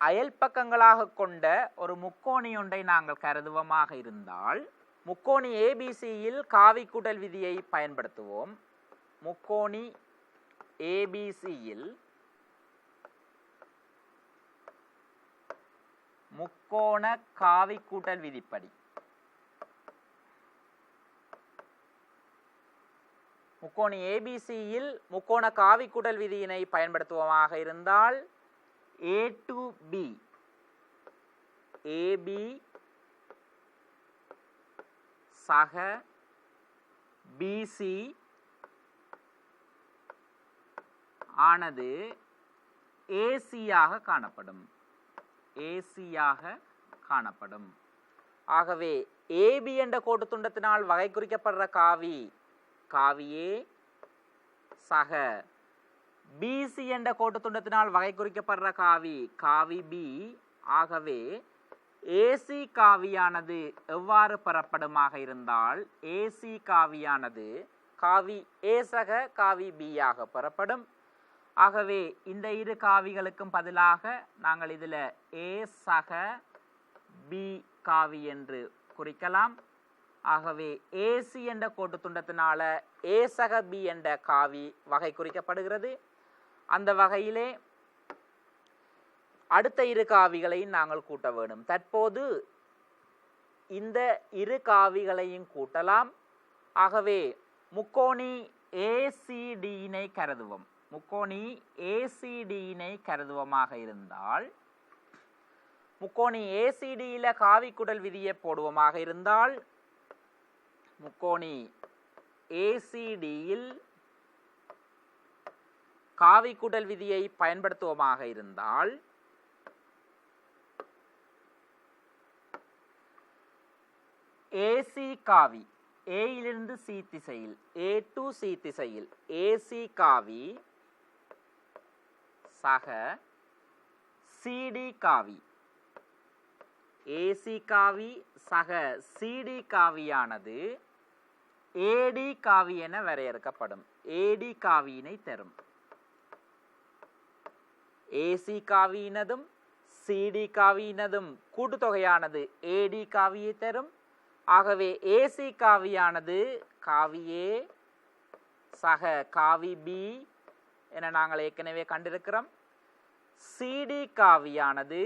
அயல் பக்கங்களாக கொண்ட ஒரு முக்கோணி ஒன்றை நாங்கள் கருதுவமாக இருந்தால் முக்கோணி ஏபிசியில் காவி கூட்டல் விதியை பயன்படுத்துவோம். முக்கோணி ஏபிசியில் முக்கோண காவி கூட்டல் விதிப்படி முக்கோணி ஏபிசியில் முக்கோண காவி கூட்டல் விதியினை பயன்படுத்துவமாக இருந்தால் ஏ டு பி ஏபி சக பிசி ஆனது ஏசியாக காணப்படும். ஆகவே ஏபி என்ற கோட்டு துண்டத்தினால் வகை குறிக்கப்படுற காவியே சக பிசி என்ற கோட்டு துண்டத்தினால் வகை குறிக்கப்படுற காவி பி. ஆகவே ஏசி காவியானது எவ்வாறு பெறப்படுமாக இருந்தால் ஏசி காவியானது காவி ஏ சக காவி பி ஆக பெறப்படும். ஆகவே இந்த இரு காவிகளுக்கும் பதிலாக நாங்கள் இதில் ஏ சக பி காவி என்று குறிக்கலாம். ஆகவே ஏசி என்ற கோட்டு துண்டத்தினால ஏ சக பி என்ற காவி வகை குறிக்கப்படுகிறது. அந்த வகையிலே அடுத்த இரு காவிகளையும் நாங்கள் கூட்ட வேண்டும். தற்போது இந்த இரு காவிகளையும் கூட்டலாம். ஆகவே முக்கோணி ஏசிடியினை கருதுவோம். முக்கோணி ஏசிடியினை கருதுவமாக இருந்தால் முக்கோணி ஏசிடியில காவி கூட்டல் விதியை போடுவோமாக இருந்தால் முக்கோணி ஏசிடியில் காவி கூட்டல் விதியை பயன்படுத்துவோமாக இருந்தால் ஏசி காவி ஏயிலிருந்து சி திசையில் ஏ டு சி திசையில் ஏசி காவி சக சிடி காவி ஏசி காவி சக சிடி காவியானது ஏடி காவி என வரையறுக்கப்படும். ஏடி காவியினை தரும். ஏசி காவியினதும் சிடி காவியினதும் கூட்டுத்தொகையானது ஏடி காவியை தரும். ஆகவே ஏசி காவியானது காவி ஏ சக காவி பி என நாங்கள் ஏற்கனவே கண்டிருக்கிறோம். சிடி காவியானது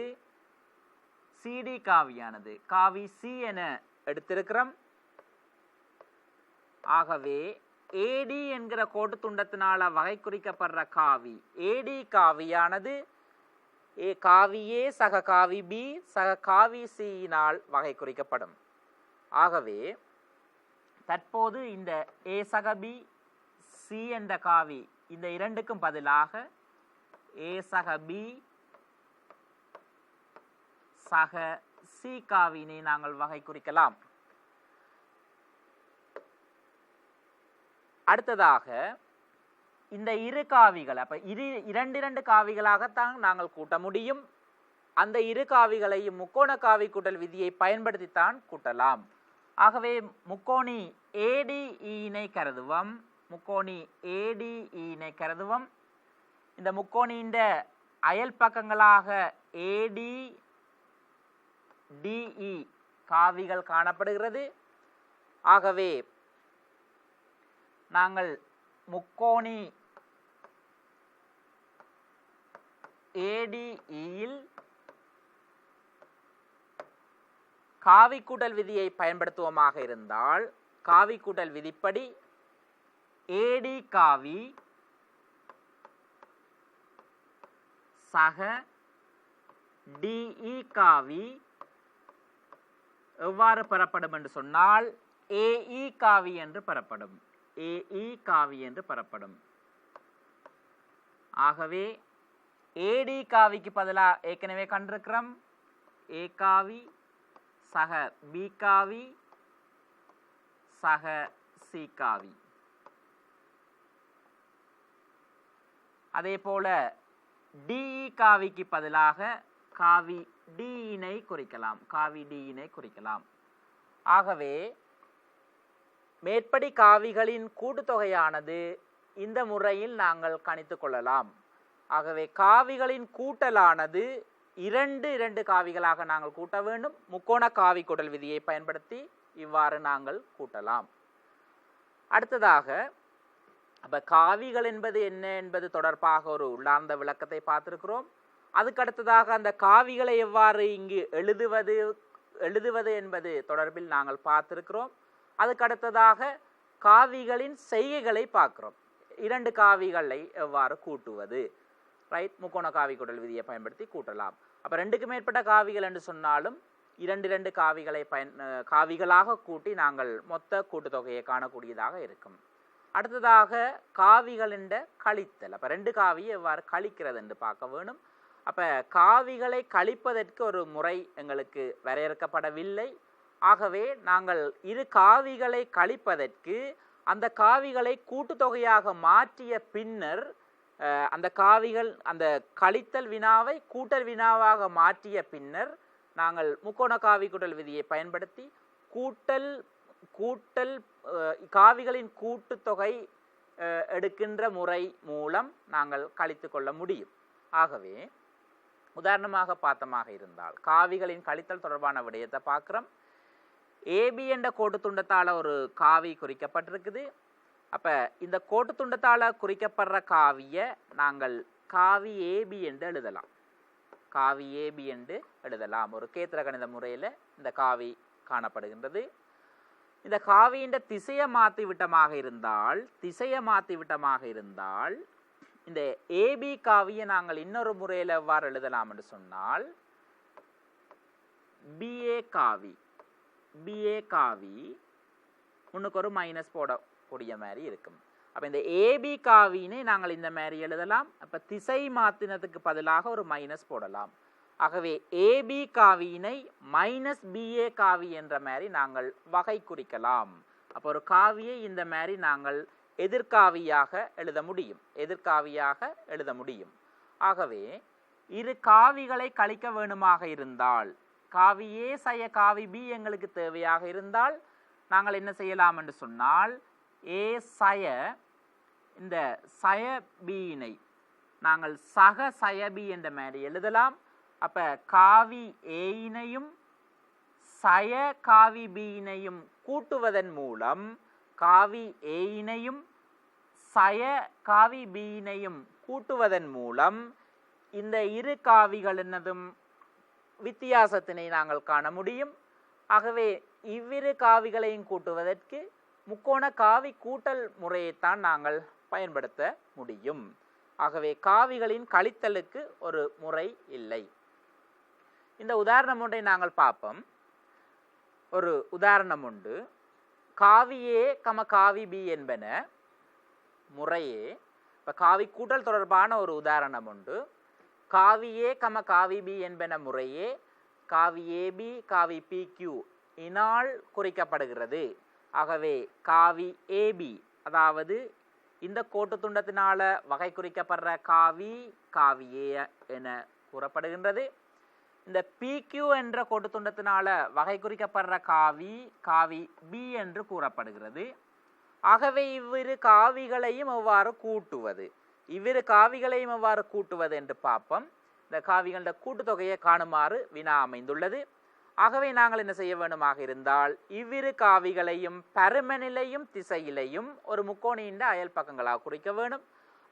காவி சி என எடுத்திருக்கிறோம். ஆகவே ஏடி என்கிற கோட்டு துண்டத்தினால வகை குறிக்கப்படுற காவி ஏடி காவியானது காவியே சக காவி பி சக காவி சியினால் வகை குறிக்கப்படும். ஆகவே தற்போது இந்த ஏ சக பி சி என்ற காவி இந்த இரண்டுக்கும் பதிலாக ஏ சக பி சக சி காவியினை நாங்கள் வகை குறிக்கலாம். அடுத்ததாக இந்த இரு காவிகள் அப்ப இரண்டு காவிகளாகத்தான் நாங்கள் கூட்ட முடியும். அந்த இரு காவிகளையும் முக்கோண காவி கூட்டல் விதியை பயன்படுத்தித்தான் கூட்டலாம். ஆகவே முக்கோணி ஏடிஇனை கருதுவோம். இந்த முக்கோணியின் அயல் பக்கங்களாக ஏடி டிஇ காவிகள் காணப்படுகிறது. ஆகவே நாங்கள் முக்கோணி ஏடிஇயில் காவி கூட்டல் விதியை பயன்படுத்துவோமாக இருந்தால் காவி கூட்டல் விதிப்படி ஏடி காவி சக டிஇ காவி எவ்வாறு பெறப்படும் என்று சொன்னால் ஏஇ காவி என்று பெறப்படும். ஆகவே ஏடி காவிக்கு பதிலாக ஏற்கனவே கண்டிருக்கிறோம் ஏ காவி சக பி காவி சக சி காவி. அதே போல டிஇ காவிக்கு பதிலாக காவி டியினை குறிக்கலாம். ஆகவே மேற்படி காவிகளின் கூட்டுத்தொகையானது இந்த முறையில் நாங்கள் கணித்து கொள்ளலாம். ஆகவே காவிகளின் கூட்டலானது இரண்டு காவிகளாக நாங்கள் கூட்ட வேண்டும். முக்கோண காவி கூட்டல் விதியை பயன்படுத்தி இவ்வாறு நாங்கள் கூட்டலாம். அடுத்ததாக அப்ப காவிகள் என்பது என்ன என்பது தொடர்பாக ஒரு உள்ளார்ந்த விளக்கத்தை பார்த்திருக்கிறோம். அதுக்கு அடுத்ததாக அந்த காவிகளை எவ்வாறு இங்கு எழுதுவது என்பது தொடர்பில் நாங்கள் பார்த்திருக்கிறோம். அதுக்கு அடுத்ததாக காவிகளின் செய்கைகளை பார்க்கிறோம். இரண்டு காவிகளை எவ்வாறு கூட்டுவது, ரைட்? முக்கோண காவி கூட்டல் விதியை பயன்படுத்தி கூட்டலாம். அப்ப ரெண்டுக்கு மேற்பட்ட காவிகள் என்று சொன்னாலும் இரண்டு காவிகளை காவிகளாக கூட்டி நாங்கள் மொத்த கூட்டுத்தொகையை காணக்கூடியதாக இருக்கும். அடுத்ததாக காவிகளின் கழித்தல். அப்ப ரெண்டு காவியை எவ்வாறு கழிக்கிறது என்று பார்க்க வேணும். அப்ப காவிகளை கழிப்பதற்கு ஒரு முறை எங்களுக்கு வரையறுக்கப்படவில்லை. ஆகவே நாங்கள் இரு காவிகளை கழிப்பதற்கு அந்த காவிகளை கூட்டுத்தொகையாக மாற்றிய பின்னர் அந்த காவிகள் அந்த கழித்தல் வினாவை கூட்டல் வினாவாக மாற்றிய பின்னர் நாங்கள் முக்கோண காவி கூட்டல் விதியை பயன்படுத்தி கூட்டல் காவிகளின் கூட்டுத்தொகை எடுக்கின்ற முறை மூலம் நாங்கள் கழித்து கொள்ள முடியும். ஆகவே உதாரணமாக பார்த்தமாக இருந்தால் காவிகளின் கழித்தல் தொடர்பான விடயத்தை பார்க்குறோம். ஏபி என்ற கோட்டு துண்டத்தால் ஒரு காவி குறிக்கப்பட்டிருக்குது. அப்போ இந்த கோட்டு துண்டத்தால் குறிக்கப்படுற காவியை நாங்கள் காவி ஏபி என்று எழுதலாம். காவி ஏபி என்று எழுதலாம். ஒரு கேத்திர கணித முறையில் இந்த காவி காணப்படுகின்றது. இந்த காவியின் திசையை மாற்றி விட்டமாக இருந்தால் இந்த ஏபி காவியை நாங்கள் இன்னொரு முறையில் எவ்வாறு எழுதலாம் என்று சொன்னால் பிஏ காவி முன்னுக்கு ஒரு மைனஸ் போடக்கூடிய மாதிரி இருக்கும். அப்போ இந்த ஏபி காவினை நாங்கள் இந்த மாதிரி எழுதலாம். அப்போ திசை மாற்றினதுக்கு பதிலாக ஒரு மைனஸ் போடலாம். ஆகவே ஏபி காவியினை மைனஸ் பிஏ காவி என்ற மாதிரி நாங்கள் வகை குறிக்கலாம். அப்போ ஒரு காவியை இந்த மாதிரி நாங்கள் எதிர்காவியாக எழுத முடியும். ஆகவே இரு காவிகளை கழிக்க வேணுமாக இருந்தால் காவி ஏ சய காவி பி எங்களுக்கு தேவையாக இருந்தால் நாங்கள் என்ன செய்யலாம் என்று சொன்னால் ஏ சய இந்த சய பியினை நாங்கள் சக சய பி என்ற மாதிரி எழுதலாம். அப்போ காவி ஏயினையும் சய காவி பியினையும் கூட்டுவதன் மூலம் காவி ஏயினையும் சய காவி பியினையும் கூட்டுவதன் மூலம் இந்த இரு காவிகளினதும் வித்தியாசத்தினை நாங்கள் காண முடியும். ஆகவே இவ்விரு காவிகளையும் கூட்டுவதற்கு முக்கோண காவி கூட்டல் முறையைத்தான் நாங்கள் பயன்படுத்த முடியும். ஆகவே காவிகளின் கழித்தலுக்கு ஒரு முறை இல்லை. இந்த உதாரணம் ஒன்றை நாங்கள் பார்ப்போம். ஒரு உதாரணம் உண்டு. காவி ஏ காவி பி என்பன முறையே இப்போ காவி கூட்டல் தொடர்பான ஒரு உதாரணம் உண்டு. காவி ஏ காவி பி என்பன முறையே காவி ஏபி காவி பி கியூ இனால் குறிக்கப்படுகிறது. ஆகவே காவி ஏபி அதாவது இந்த கோட்டு துண்டத்தினால வகை குறிக்கப்படுற காவி ஏ என கூறப்படுகின்றது. இந்த பிக்யூ என்ற கோட்டு துண்டத்தினால வகை குறிக்கப்படுற காவி பி என்று கூறப்படுகிறது. ஆகவே இவ்விரு காவிகளையும் எவ்வாறு கூட்டுவது என்று பார்ப்போம். இந்த காவிகள கூட்டுத்தொகையை காணுமாறு வினா அமைந்துள்ளது. ஆகவே நாங்கள் என்ன செய்ய வேண்டுமாக இருந்தால் இவ்விரு காவிகளையும் பருமநிலையும் திசையிலையும் ஒரு முக்கோணியின் அயல் பக்கங்களாக குறிக்க வேண்டும்.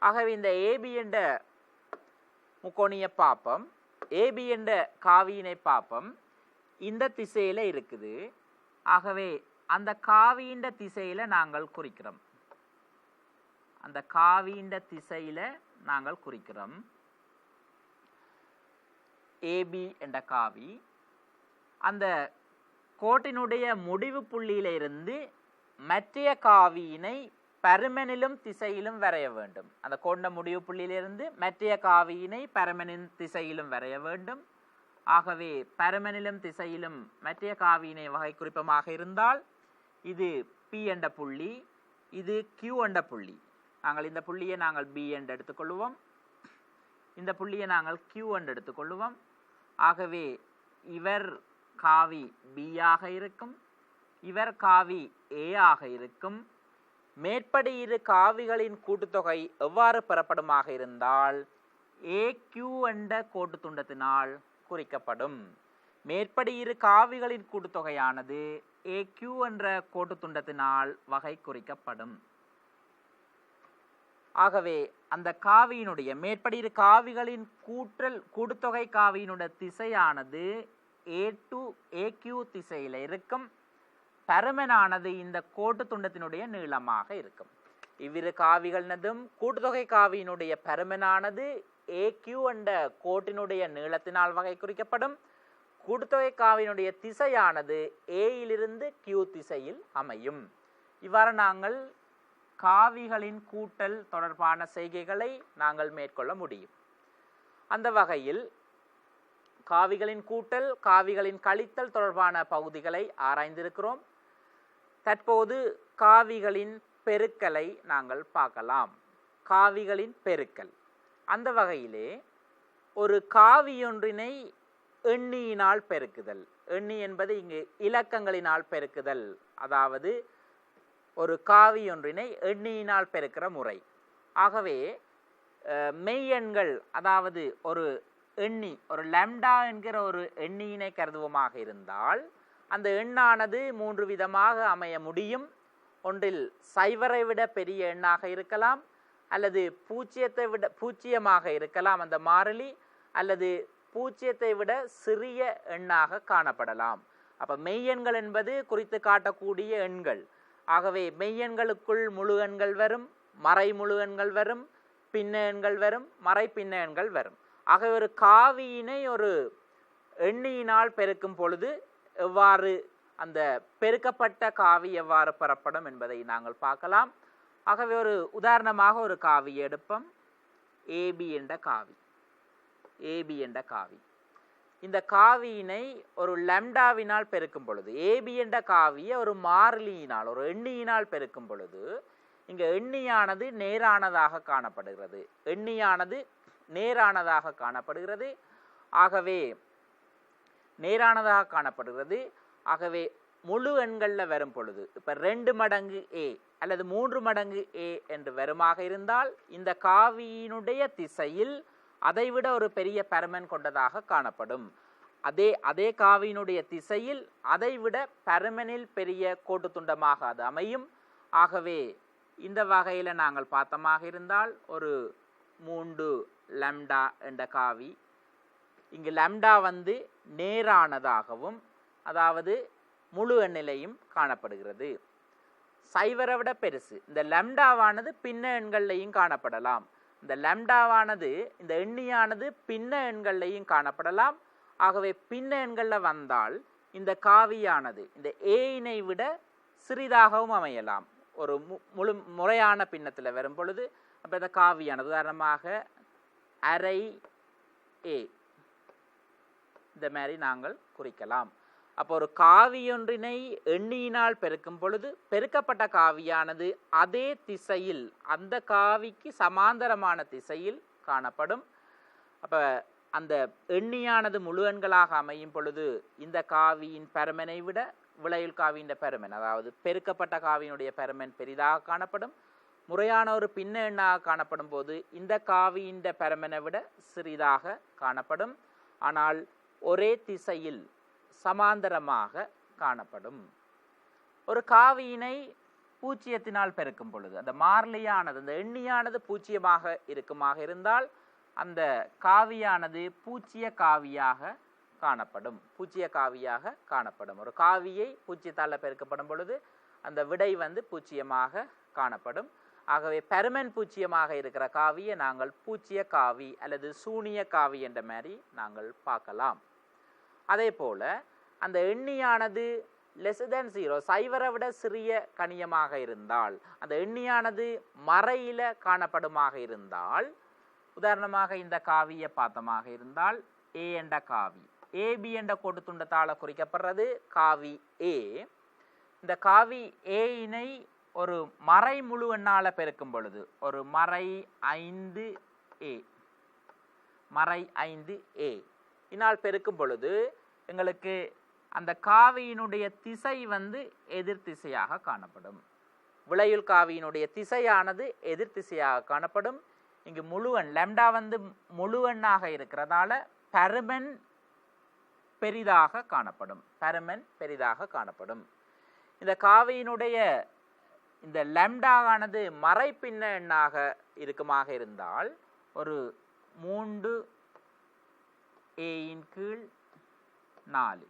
ஆகவே இந்த ஏபி என்ற முக்கோணியை பார்ப்போம். ஏபி என்ற காவியினை பார்ப்போம். இந்த திசையில இருக்குது. ஆகவே அந்த காவியின் திசையில நாங்கள் குறிக்கிறோம். ஏபி என்ற காவி அந்த கோட்டினுடைய முடிவு புள்ளியிலிருந்து மற்றைய காவியினை பருமனிலும் திசையிலும் வரைய வேண்டும். அந்த கோண்ட முடிவு புள்ளியிலிருந்து மற்றைய காவியினை பருமனின் திசையிலும் வரைய வேண்டும். ஆகவே பருமனிலும் திசையிலும் மற்றைய காவியினை வகை குறிப்பமாக இருந்தால் இது பி என்ற புள்ளி, இது கியூ என்ற புள்ளி. நாங்கள் இந்த புள்ளியை நாங்கள் பி என்று எடுத்துக்கொள்வோம், இந்த புள்ளியை நாங்கள் கியூ என்று எடுத்துக்கொள்வோம். ஆகவே இவர் காவி பி ஆக இருக்கும், இவர் காவி ஏ ஆக இருக்கும். மேற்படி இரு காவிகளின் கூட்டுத்தொகை எவ்வாறு பெறப்படுமாக இருந்தால் ஏ கியூ என்ற கோட்டு துண்டத்தினால் குறிக்கப்படும். மேற்படி இரு காவிகளின் கூட்டுத்தொகையானது ஏ கியூ என்ற கோட்டு துண்டத்தினால் வகை குறிக்கப்படும். ஆகவே அந்த காவியினுடைய மேற்படி இரு காவிகளின் கூட்டுத்தொகை காவியினுடைய திசையானது ஏ கியூ திசையில் இருக்கும். பருமனானது இந்த கோட்டு துண்டத்தினுடைய நீளமாக இருக்கும். இவ்விரு காவிகளினதும் கூட்டுத்தொகை காவியினுடைய பருமனானது ஏ கியூ என்ற கோட்டினுடைய நீளத்தினால் வகை குறிக்கப்படும். கூட்டுத்தொகை காவியினுடைய திசையானது ஏயிலிருந்து கியூ திசையில் அமையும். இவ்வாறு நாங்கள் காவிகளின் கூட்டல் தொடர்பான செய்கைகளை நாங்கள் மேற்கொள்ள முடியும். அந்த வகையில் காவிகளின் கூட்டல் காவிகளின் கழித்தல் தொடர்பான பகுதிகளை ஆராய்ந்திருக்கிறோம். தற்போது காவிகளின் பெருக்கலை நாங்கள் பார்க்கலாம். காவிகளின் பெருக்கல் அந்த வகையிலே ஒரு காவியொன்றினை எண்ணியினால் பெருக்குதல். எண்ணி என்பது இங்கு இலக்கங்களினால் பெருக்குதல், அதாவது ஒரு காவியொன்றினை எண்ணியினால் பெருக்கிற முறை. ஆகவே மெய்யெண்கள், அதாவது ஒரு எண்ணி ஒரு லாம்டா என்கிற ஒரு எண்ணியினை கருதுவோமாக இருந்தால் அந்த எண்ணானது 3 விதமாக அமைய முடியும். ஒன்றில் சைவரை விட பெரிய எண்ணாக இருக்கலாம், அல்லது பூஜ்ஜியமாக இருக்கலாம் அந்த மாறிலி, அல்லது பூஜ்ஜியத்தை விட சிறிய எண்ணாக காணப்படலாம். அப்போ மெய்யெண்கள் என்பது குறித்து காட்டக்கூடிய எண்கள். ஆகவே மெய்யெண்களுக்குள் முழு எண்கள் வரும், மறை முழு எண்கள் வரும், பின்ன எண்கள் வரும், மறை பின்ன எண்கள் வரும். ஆகவே ஒரு காவியினை ஒரு எண்ணியினால் பெருக்கும் பொழுது எவ்வாறு அந்த பெருக்கப்பட்ட காவி எவ்வாறு பெறப்படும் என்பதை நாங்கள் பார்க்கலாம். ஆகவே ஒரு உதாரணமாக ஒரு காவி எடுப்போம். ஏபி என்ற காவி. ஏபி என்ற காவி. இந்த காவியினை ஒரு லாம்டாவினால் பெருக்கும் பொழுது, ஏபி என்ற காவியை ஒரு மாறிலியினால் ஒரு எண்ணியினால் பெருக்கும் பொழுது இங்கே எண்ணியானது நேரானதாக காணப்படுகிறது. எண்ணியானது நேரானதாக காணப்படுகிறது. ஆகவே நேரானதாக காணப்படுகிறது. ஆகவே முழு எண்களில் வரும் பொழுது இப்போ 2 மடங்கு ஏ அல்லது 3 மடங்கு ஏ என்று வருமாக இருந்தால் இந்த காவியினுடைய திசையில் அதைவிட ஒரு பெரிய பருமன் கொண்டதாக காணப்படும். அதே காவியினுடைய திசையில் அதைவிட பருமனில் பெரிய கோட்டு துண்டமாக அது அமையும். ஆகவே இந்த வகையில் நாங்கள் பார்த்தமாக இருந்தால் ஒரு 3 லாம்டா என்ற காவி, இங்கு லாம்டா வந்து நேரானதாகவும் அதாவது முழு எண்ணிலையும் காணப்படுகிறது. சைவரை விட பெருசு இந்த லாம்டாவானது பின்ன எண்கள்லையும் காணப்படலாம். இந்த லாம்டாவானது இந்த எண்ணியானது பின்ன எண்கள்லையும் காணப்படலாம். ஆகவே பின்ன எண்களில் வந்தால் இந்த காவியானது இந்த ஏயினை விட சிறிதாகவும் அமையலாம். ஒரு முறையான பின்னத்தில் வரும் பொழுது அப்போ இந்த காவியானது உதாரணமாக அரை ஏ இந்த மாதிரி நாங்கள் குறிக்கலாம். அப்போ ஒரு காவியொன்றினை எண்ணியினால் பெருக்கும் பொழுது பெருக்கப்பட்ட காவியானது அதே திசையில் அந்த காவிக்கு சமாந்தரமான திசையில் காணப்படும். அப்போ அந்த எண்ணியானது முழு எண்களாக அமையும் பொழுது இந்த காவியின் பருமனை விட விளையுள் காவியின் பருமன், அதாவது பெருக்கப்பட்ட காவியினுடைய பருமன் பெரிதாக காணப்படும். முறையான ஒரு பின்ன எண்ணாக காணப்படும் போது இந்த காவியின் பருமனை விட சிறிதாக காணப்படும். ஆனால் ஒரே திசையில் சமாந்தரமாக காணப்படும். ஒரு காவியினை பூஜ்ஜியத்தினால் பெருக்கும் பொழுது அந்த மாறிலியானது அந்த எண்ணியானது பூஜ்ஜியமாக இருக்குமாக இருந்தால் அந்த காவியானது பூஜ்ஜிய காவியாக காணப்படும். பூஜ்ஜிய காவியாக காணப்படும். ஒரு காவியை பூஜ்ஜியத்தால் பெருக்கப்படும் பொழுது அந்த விடை வந்து பூஜ்ஜியமாக காணப்படும். ஆகவே பருமன் பூஜ்ஜியமாக இருக்கிற காவியை நாங்கள் பூஜ்ஜிய காவி அல்லது சூனிய காவி என்ற மாதிரி நாங்கள் பார்க்கலாம். அதே போல அந்த எண்ணியானது லெஸ் தென் 0 சைவரை விட சிறிய கணியமாக இருந்தால் அந்த எண்ணியானது மறையில காணப்படுமாக இருந்தால் உதாரணமாக இந்த காவியை பார்த்தமாக இருந்தால் ஏ என்ற காவி ஏபி என்ற கோட்டு துண்டத்தால் குறிக்கப்படுறது காவி ஏ. இந்த காவி ஏயினை ஒரு மறை முழு எண்ணால் பெருக்கும் பொழுது ஒரு மறை 5 ஏ மறை 5 ஏ இனால் பெருக்கும் பொழுது எங்களுக்கு அந்த காவியினுடைய திசை வந்து எதிர் திசையாக காணப்படும். விளையுள் காவியினுடைய திசையானது எதிர் திசையாக காணப்படும். இங்கு முழுவன் லாம்டா வந்து முழுவண்ணாக இருக்கிறதால பருமன் பெரிதாக காணப்படும். பருமன் பெரிதாக காணப்படும். இந்த காவியினுடைய இந்த லாம்டாவானது மறை பின்ன எண்ணாக இருக்குமாக இருந்தால் ஒரு 3 ஏயின் கீழ் 4.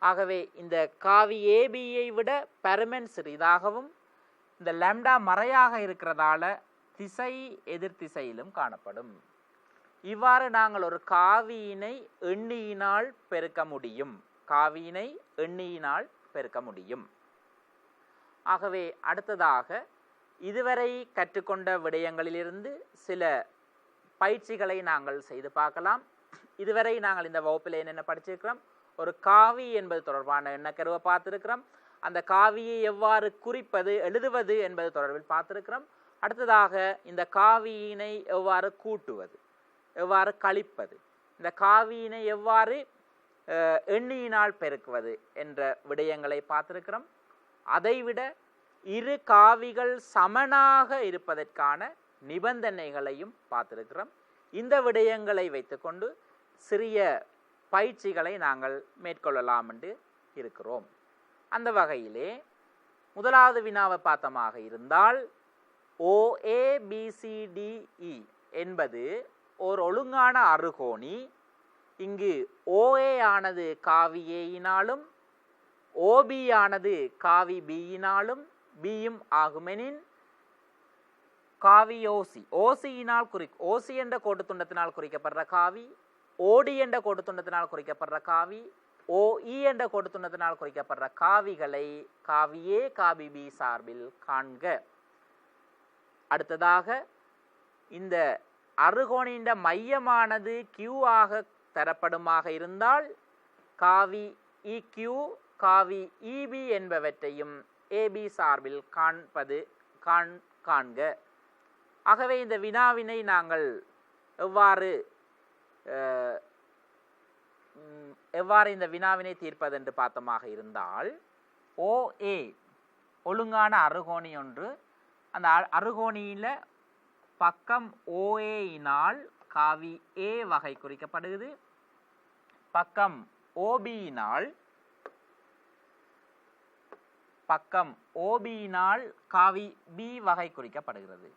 ஆகவே இந்த காவி ஏபியை விட பருமன் சிறிதாகவும் இந்த லாம்டா மறையாக இருக்கிறதால திசை எதிர் திசையிலும் காணப்படும். இவ்வாறு நாங்கள் ஒரு காவியினை எண்ணியினால் பெருக்க முடியும். காவியினை எண்ணியினால் பெருக்க முடியும். ஆகவே அடுத்ததாக இதுவரை கற்றுக்கொண்ட விடயங்களிலிருந்து சில பயிற்சிகளை நாங்கள் செய்து பார்க்கலாம். இதுவரை நாங்கள் இந்த வகுப்பில் என்னென்ன படிச்சிருக்கிறோம், ஒரு காவி என்பது தொடர்பான எண்ணக்கருவை பார்த்துருக்கிறோம். அந்த காவியை எவ்வாறு குறிப்பது எழுதுவது என்பது தொடர்பில் பார்த்துருக்கிறோம். அடுத்ததாக இந்த காவியினை எவ்வாறு கூட்டுவது, எவ்வாறு கழிப்பது, இந்த காவியினை எவ்வாறு எண்ணியினால் பெருக்குவது என்ற விடயங்களை பார்த்திருக்கிறோம். அதைவிட இரு காவிகள் சமனாக இருப்பதற்கான நிபந்தனைகளையும் பார்த்திருக்கிறோம். இந்த விடயங்களை வைத்துக்கொண்டு சிறிய பயிற்சிகளை நாங்கள் மேற்கொள்ளலாம் என்று இருக்கிறோம். அந்த வகையிலே முதலாவது வினாவை பார்த்தமாக இருந்தால் OABCDE என்பது ஒரு ஒழுங்கான அறுகோணி. இங்கு OA ஆனது காவி ஏயினாலும் OB ஆனது காவி பியினாலும் பியும் ஆகுமெனின் காவி ஓசியினால் ஓசி என்ற கோட்டு துண்டத்தினால் குறிக்கப்படுற காவி, ஓடி என்ற கோட்டு துண்டத்தினால் குறிக்கப்படுற காவி, OE என்ற கோட்டு துண்டத்தினால் குறிக்கப்படுற காவிகளை காவி A காவி B சார்பில் காண்க. அடுத்ததாக இந்த அறுகோணின் மையமானது Q ஆக தரப்படுமாக இருந்தால் காவி EQ காவி EB என்பவற்றையும் AB சார்பில் காண்க. ஆகவே இந்த வினாவினை நாங்கள் எவ்வாறு இந்த வினாவினை தீர்ப்பது என்று பார்த்தமாக இருந்தால் OA ஒழுங்கான அறுகோணி ஒன்று. அந்த அறுகோணியில் பக்கம் OAயினால் காவி A வகை குறிக்கப்படுகிறது, பக்கம் OBயினால் காவி B வகை குறிக்கப்படுகிறது.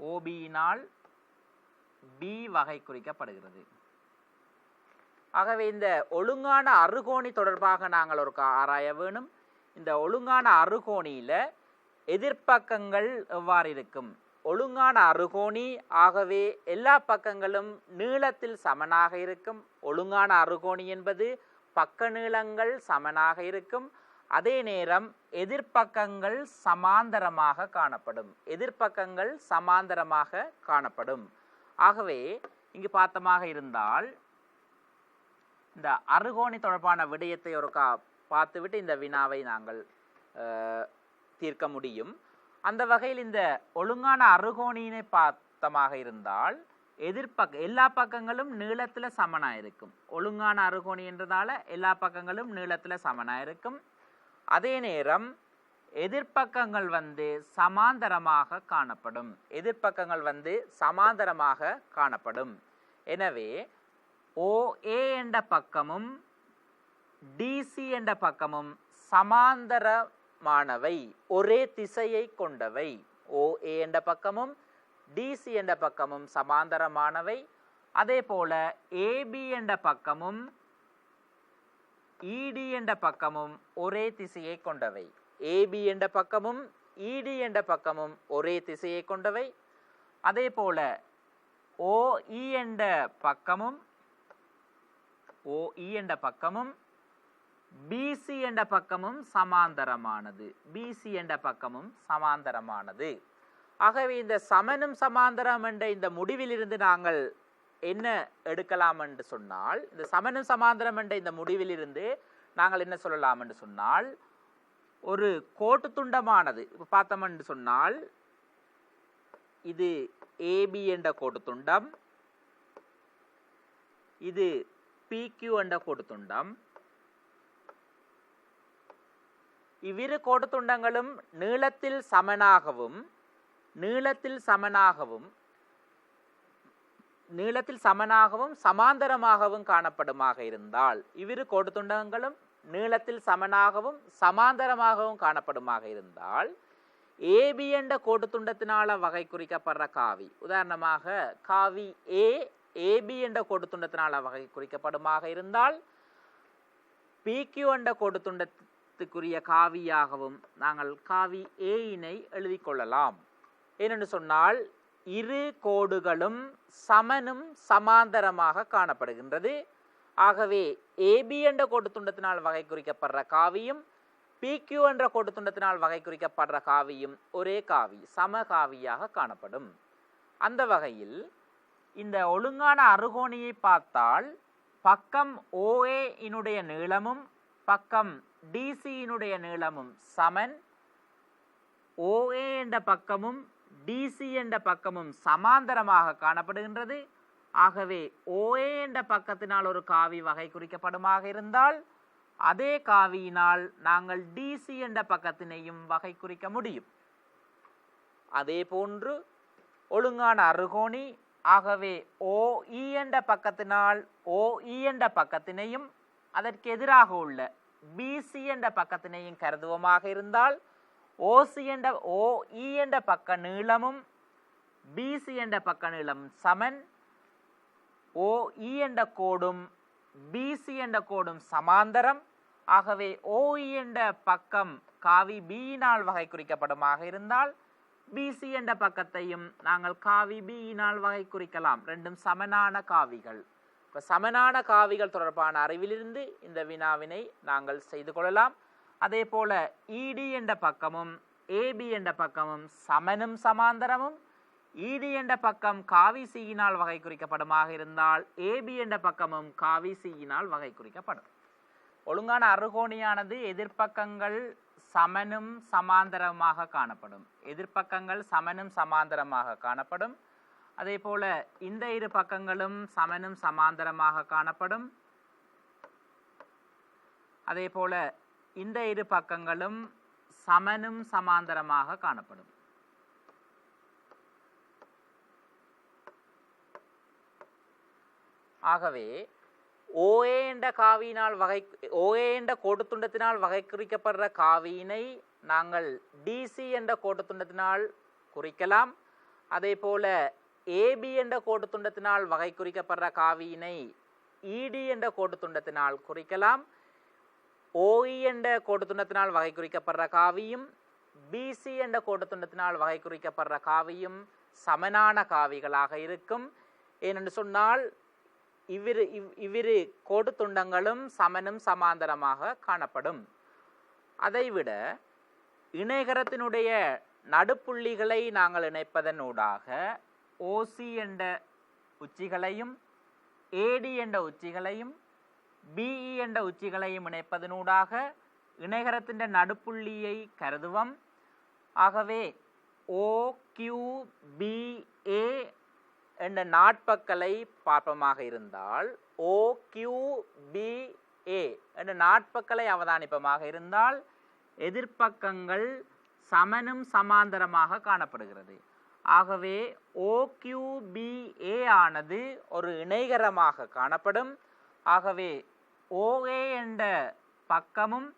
OBயினால் B வகை குறிக்கப்படுகிறது. ஆகவே இந்த ஒழுங்கான அறுகோணி தொடர்பாக நாங்கள் ஒரு ஆராய வேணும். இந்த ஒழுங்கான அறுகோணியில எதிர்ப்பக்கங்கள் எவ்வாறு இருக்கும்? ஒழுங்கான அறுகோணி ஆகவே எல்லா பக்கங்களும் நீளத்தில் சமனாக இருக்கும். ஒழுங்கான அறுகோணி என்பது பக்க நீளங்கள் சமனாக இருக்கும். அதே நேரம் எதிர்ப்பக்கங்கள் சமாந்தரமாக காணப்படும். ஆகவே இங்கு பார்த்தமாக இருந்தால் இந்த அறுகோணி தொடர்பான விடயத்தை ஒரு பார்த்துவிட்டு இந்த வினாவை நாங்கள் தீர்க்க முடியும். அந்த வகையில் இந்த ஒழுங்கான அறுகோணியினை பார்த்தமாக இருந்தால் எல்லா பக்கங்களும் நீளத்தில் சமனாக இருக்கும். ஒழுங்கான அறுகோணி என்றதால எல்லா பக்கங்களும் நீளத்தில் சமனாக இருக்கும். அதே நேரம் எதிர்ப்பக்கங்கள் சமாந்தரமாக காணப்படும். எனவே OA என்ற பக்கமும் DC என்ற பக்கமும் சமாந்தரமானவை, ஒரே திசையை கொண்டவை. OA என்ற பக்கமும் DC என்ற பக்கமும் சமாந்தரமானவை. அதே போல AB என்ற பக்கமும் ED என்ற பக்கமும் ஒரே திசையை கொண்டவை. AB என்ற பக்கமும் ED என்ற பக்கமும் ஒரே திசையை கொண்டவை. அதே போல OE என்ற பக்கமும் BC என்ற பக்கமும் சமாந்தரமானது. ஆகவே இந்த சமனும் சமாந்தரம் என்ற இந்த முடிவிலிருந்து நாங்கள் என்ன எடுக்கலாம் என்று சொன்னால், இந்த சமனும் சமாந்தரம் என்ற இந்த முடிவிலிருந்து நாங்கள் என்ன சொல்லலாம் என்று சொன்னால், ஒரு கோட்டு துண்டமானது இப்போ பார்த்தோம் என்று சொன்னால், இது AB என்ற கோட்டு துண்டம், இது PQ என்ற கோட்டு துண்டம். இவ்விரு கோட்டு துண்டங்களும் நீளத்தில் சமனாகவும் சமாந்தரமாகவும் காணப்படுமாக இருந்தால், இவ்விரு கோட்டு துண்டங்களும் நீளத்தில் சமனாகவும் சமாந்தரமாகவும் காணப்படுமாக இருந்தால், AB என்ற கோட்டு துண்டத்தினால வகை குறிக்கப்படுற காவி, உதாரணமாக காவி AB என்ற கோட்டு துண்டத்தினால வகை குறிக்கப்படுமாக இருந்தால், PQ என்ற கோட்டு துண்டத்துக்குரிய காவியாகவும் நாங்கள் காவி Aயினை எழுதி கொள்ளலாம். ஏனென்று சொன்னால் இரு கோடுகளும் சமனும் சமாந்தரமாக காணப்படுகின்றது. ஆகவே AB என்ற கோட்டு துண்டத்தினால் வகை குறிக்கப்படுற காவியும் PQ என்ற கோட்டு துண்டத்தினால் வகை குறிக்கப்படுற காவியும் ஒரே காவி, சமகாவியாக காணப்படும். அந்த வகையில் இந்த ஒழுங்கான அறுகோணியை பார்த்தால் பக்கம் OA இனுடைய நீளமும் பக்கம் DC இனுடைய நீளமும் சமன். OA என்ற பக்கமும் DC என்ற பக்கமும் சமாந்தரமாக காணப்படுகின்றது. ஆகவே OA என்ற பக்கத்தினால் ஒரு காவி வகை குறிக்கப்படுமாக இருந்தால், அதே காவியினால் நாங்கள் DC என்ற பக்கத்தினையும் வகை குறிக்க முடியும். அதே போன்று ஒழுங்கான அறுகோணி. ஆகவே OE என்ற பக்கத்தினால் OE என்ற பக்கத்தினையும் அதற்கு எதிராக உள்ள BC என்ற பக்கத்தினையும் கருதுவமாக இருந்தால் OE என்ற பக்க நீளமும் BC என்ற பக்க நீளமும் சமன். OE என்ற கோடும் BC என்ற கோடும் சமாந்தரம். ஆகவே OE என்ற பக்கம் காவி Bயினால் வகை குறிக்கப்படுமாக இருந்தால் BC என்ற பக்கத்தையும் நாங்கள் காவி Bயினால் வகை குறிக்கலாம். ரெண்டும் சமனான காவிகள். இப்போ சமனான காவிகள் தொடர்பான அறிவிலிருந்து இந்த வினாவினை நாங்கள் செய்து கொள்ளலாம். அதே போல ED என்ற பக்கமும் AB என்ற பக்கமும் சமனும் சமாந்தரமும். ED என்ற பக்கம் காவி Cயினால் வகை குறிக்கப்படுமாக இருந்தால் AB என்ற பக்கமும் காவி Cயினால் வகை குறிக்கப்படும். ஒழுங்கான அறுகோணியானது எதிர்ப்பக்கங்கள் சமனும் சமாந்தரமாக காணப்படும். எதிர்ப்பக்கங்கள் சமனும் சமாந்தரமாக காணப்படும். அதே போல இந்த இரு பக்கங்களும் சமனும் சமாந்தரமாக காணப்படும். அதே போல இந்த இரு பக்கங்களும் சமனும் சமாந்தரமாக காணப்படும். ஆகவே OA என்ற காவியினால் OA என்ற கோட்டுத்துண்டத்தினால் வகை குறிக்கப்படுற காவியினை நாங்கள் DC என்ற கோட்டுத்துண்டத்தினால் குறிக்கலாம். அதே போல AB என்ற கோட்டுத்துண்டத்தினால் வகை குறிக்கப்படுற காவியினை ED என்ற கோட்டுத்துண்டத்தினால் குறிக்கலாம். OE என்ற கோட்டுத்துண்டத்தினால் வகை குறிக்கப்படுற காவியும் BC என்ற கோட்டுத்துண்டத்தினால் வகை குறிக்கப்படுற காவியும் சமனான காவிகளாக இருக்கும். ஏனென்று சொன்னால் இவ்விரு கோட்டுத்துண்டங்களும் சமனும் சமாந்தரமாக காணப்படும். அதைவிட இணைகரத்தினுடைய நடுப்புள்ளிகளை நாங்கள் இணைப்பதனூடாக OC என்ற உச்சிகளையும் AD என்ற உச்சிகளையும் BE என்ற உச்சிகளையும் இணைப்பதனூடாக இணைகரத்தின் நடுப்புள்ளியை கருதுவோம். ஆகவே OQBA என்ற நாட்பக்கலை பார்ப்பமாக இருந்தால் OQBA என்ற நாட்பக்கலை அவதானிப்பமாக இருந்தால் எதிர்ப்பக்கங்கள் சமனும் சமாந்தரமாக காணப்படுகிறது. ஆகவே OQBA ஆனது ஒரு இணைகரமாக காணப்படும். ஆகவே OA என்ற பக்கமும்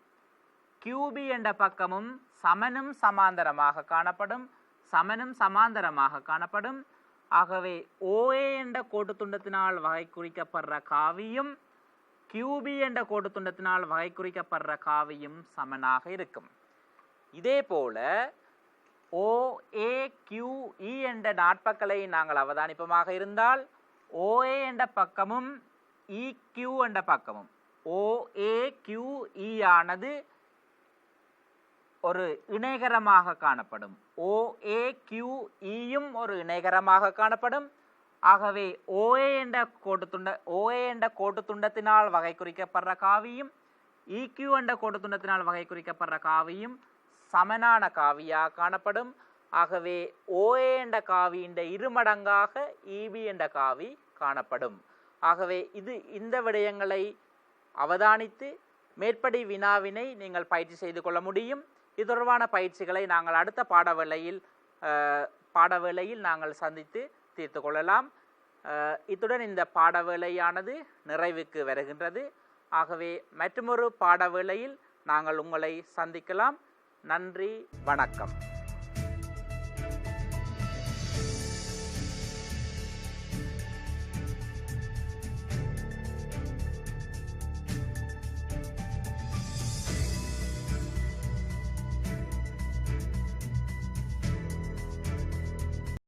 QB என்ற பக்கமும் சமனும் சமாந்தரமாக காணப்படும். சமனும் சமாந்தரமாக காணப்படும். ஆகவே OA என்ற கோட்டுத்துண்டத்தினால் வகை குறிக்கப்படுற காவியும் QB என்ற கோட்டுத்துண்டத்தினால் வகை குறிக்கப்படுற காவியும் சமனாக இருக்கும். இதே போல OAQE என்ற நாட்பக்கலை நாங்கள் அவதானிப்பமாக இருந்தால் OA என்ற பக்கமும் EQ என்ற பக்கமும் OAQE ஆனது ஒரு இணைகரமாக காணப்படும். OAQEயும் ஒரு இணைகரமாக காணப்படும். ஆகவே OA என்ற கோட்டுத்துண்டத்தினால் வகை குறிக்கப்படுற காவியும் EQ என்ற கோட்டுத்துண்டத்தினால் வகை குறிக்கப்படுற காவியும் சமனான காவியாக காணப்படும். ஆகவே OA என்ற காவியின் இருமடங்காக EB என்ற காவி காணப்படும். ஆகவே இந்த விடயங்களை அவதானித்து மேற்படி வினாவினை நீங்கள் பயிற்சி செய்து கொள்ள முடியும். இது தொடர்பான பயிற்சிகளை நாங்கள் அடுத்த பாடவேளையில் நாங்கள் சந்தித்து தீர்த்து கொள்ளலாம். இத்துடன் இந்த பாடவேளையானது நிறைவுக்கு வருகின்றது. ஆகவே மற்றொரு பாடவேளையில் நாங்கள் உங்களை சந்திக்கலாம். நன்றி, வணக்கம்.